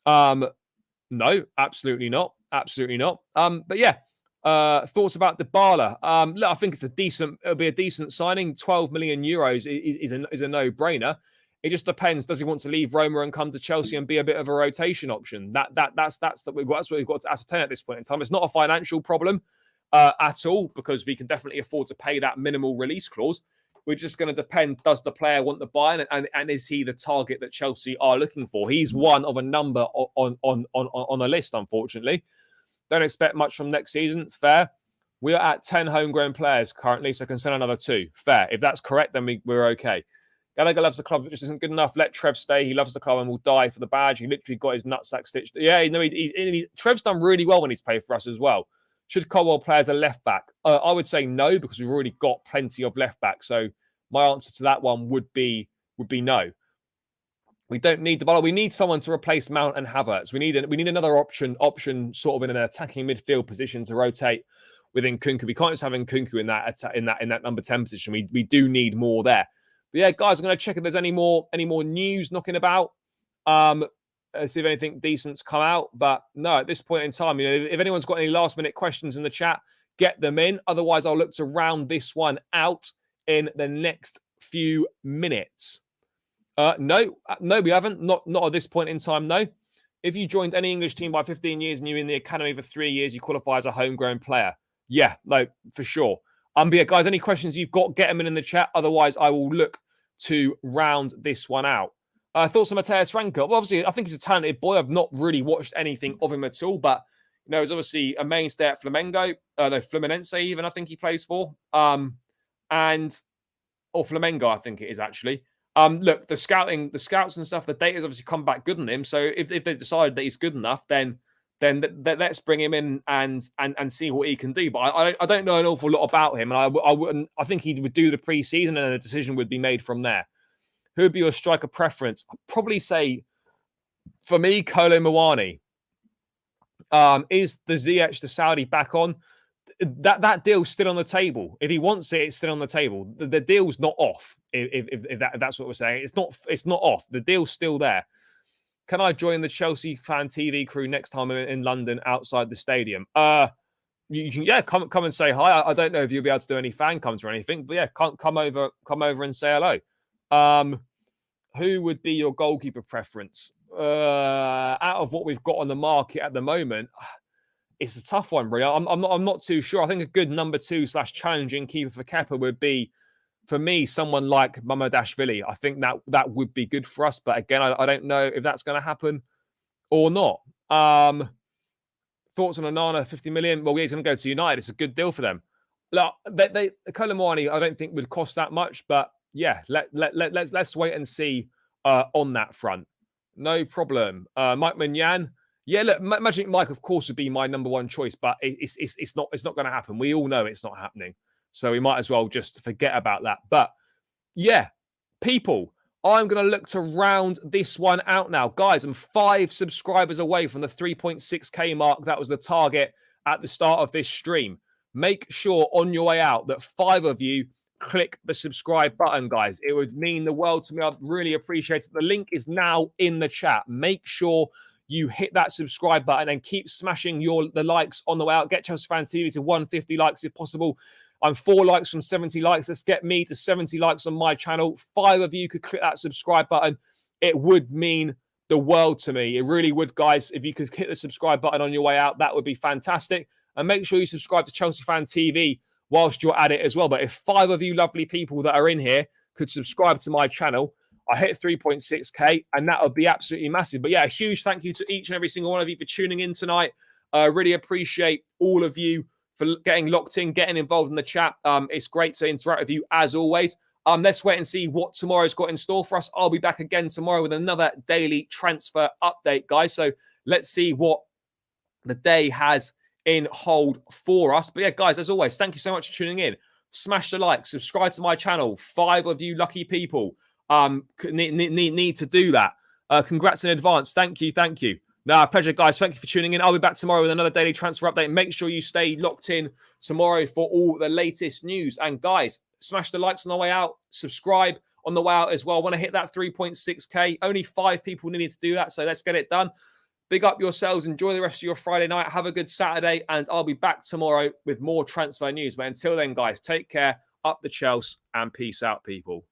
No, absolutely not. Absolutely not. But yeah, thoughts about Dybala? Look, I think it'll be a decent signing. 12 million euros is a no-brainer. It just depends. Does he want to leave Roma and come to Chelsea and be a bit of a rotation option? That's what we've got to ascertain at this point in time. It's not a financial problem at all because we can definitely afford to pay that minimal release clause. We're just going to depend. Does the player want the buy, and is he the target that Chelsea are looking for? He's one of a number on a list, unfortunately. Don't expect much from next season. Fair. We are at 10 homegrown players currently, so can send another 2. Fair. If that's correct, then we're okay. Gallagher loves the club, but just isn't good enough. Let Trev stay. He loves the club and will die for the badge. He literally got his nutsack stitched. Yeah, Trev's done really well when he's played for us as well. Should Colwell play as a left back? I would say no, because we've already got plenty of left backs. So my answer to that one would be no. We don't need the ball. We need someone to replace Mount and Havertz. We need another option sort of in an attacking midfield position to rotate within Nkunku. We can't just have Nkunku in that number 10 position. We do need more there. But yeah, guys, I'm going to check if there's any more news knocking about. See if anything decent's come out. But no, at this point in time, if anyone's got any last minute questions in the chat, get them in. Otherwise, I'll look to round this one out in the next few minutes. No, we haven't. Not at this point in time, no. If you joined any English team by 15 years and you're in the academy for 3 years, you qualify as a homegrown player. Yeah, no, for sure. But yeah, guys, any questions you've got, get them in the chat. Otherwise, I will look to round this one out. Thoughts on Mateus Franco? Well, obviously, I think he's a talented boy. I've not really watched anything of him at all, but he's obviously a mainstay at Flamengo. Fluminense even, I think he plays for. Or Flamengo, I think it is actually. Look, the scouts and stuff, the data's obviously come back good on him. So if they've decided that he's good enough, then let's bring him in and see what he can do. But I don't know an awful lot about him, and I wouldn't. I think he would do the pre-season, and a decision would be made from there. Who would be your striker preference? I'd probably say, for me, Kolo Muani. Is the Ziyech, the Saudi, back on? That deal's still on the table. If he wants it, it's still on the table. The deal's not off. If that's what we're saying, it's not off. The deal's still there. Can I join the Chelsea fan TV crew next time I'm in London outside the stadium? You can come and say hi. I don't know if you'll be able to do any fan comes or anything, but yeah, come over and say hello. Who would be your goalkeeper preference? Out of what we've got on the market at the moment, it's a tough one, really. I'm not too sure. I think a good number 2/challenging keeper for Kepa would be for me, someone like Mamardashvili, I think that would be good for us. But again, I don't know if that's going to happen or not. Thoughts on Onana, 50 million? Well, he's going to go to United. It's a good deal for them. Look, Kolo Muani, I don't think would cost that much, but yeah, let's wait and see on that front. No problem. Mike Manyan. Yeah, look, Magic Mike, of course, would be my number one choice, but it's not going to happen. We all know it's not happening. So we might as well just forget about that. But yeah, people, I'm going to look to round this one out now. Guys, I'm 5 subscribers away from the 3.6K mark. That was the target at the start of this stream. Make sure on your way out that 5 of you click the subscribe button, guys. It would mean the world to me. I'd really appreciate it. The link is now in the chat. Make sure you hit that subscribe button and keep smashing the likes on the way out. Get Chelsea Fan TV to 150 likes if possible. I'm 4 likes from 70 likes. Let's get me to 70 likes on my channel. 5 of you could click that subscribe button. It would mean the world to me. It really would, guys. If you could hit the subscribe button on your way out, that would be fantastic. And make sure you subscribe to Chelsea Fan TV whilst you're at it as well. But if 5 of you lovely people that are in here could subscribe to my channel, I hit 3.6K, and that would be absolutely massive. But yeah, a huge thank you to each and every single one of you for tuning in tonight. I really appreciate all of you for getting locked in, getting involved in the chat. It's great to interact with you as always. Let's wait and see what tomorrow's got in store for us. I'll be back again tomorrow with another daily transfer update, guys. So let's see what the day has in hold for us. But yeah, guys, as always, thank you so much for tuning in. Smash the like, subscribe to my channel. 5 of you lucky people need to do that. Congrats in advance. Thank you. No, pleasure, guys. Thank you for tuning in. I'll be back tomorrow with another daily transfer update. Make sure you stay locked in tomorrow for all the latest news. And guys, smash the likes on the way out. Subscribe on the way out as well. I want to hit that 3.6K. Only 5 people needed to do that, so let's get it done. Big up yourselves. Enjoy the rest of your Friday night. Have a good Saturday, and I'll be back tomorrow with more transfer news. But until then, guys, take care. Up the Chelsea, and peace out, people.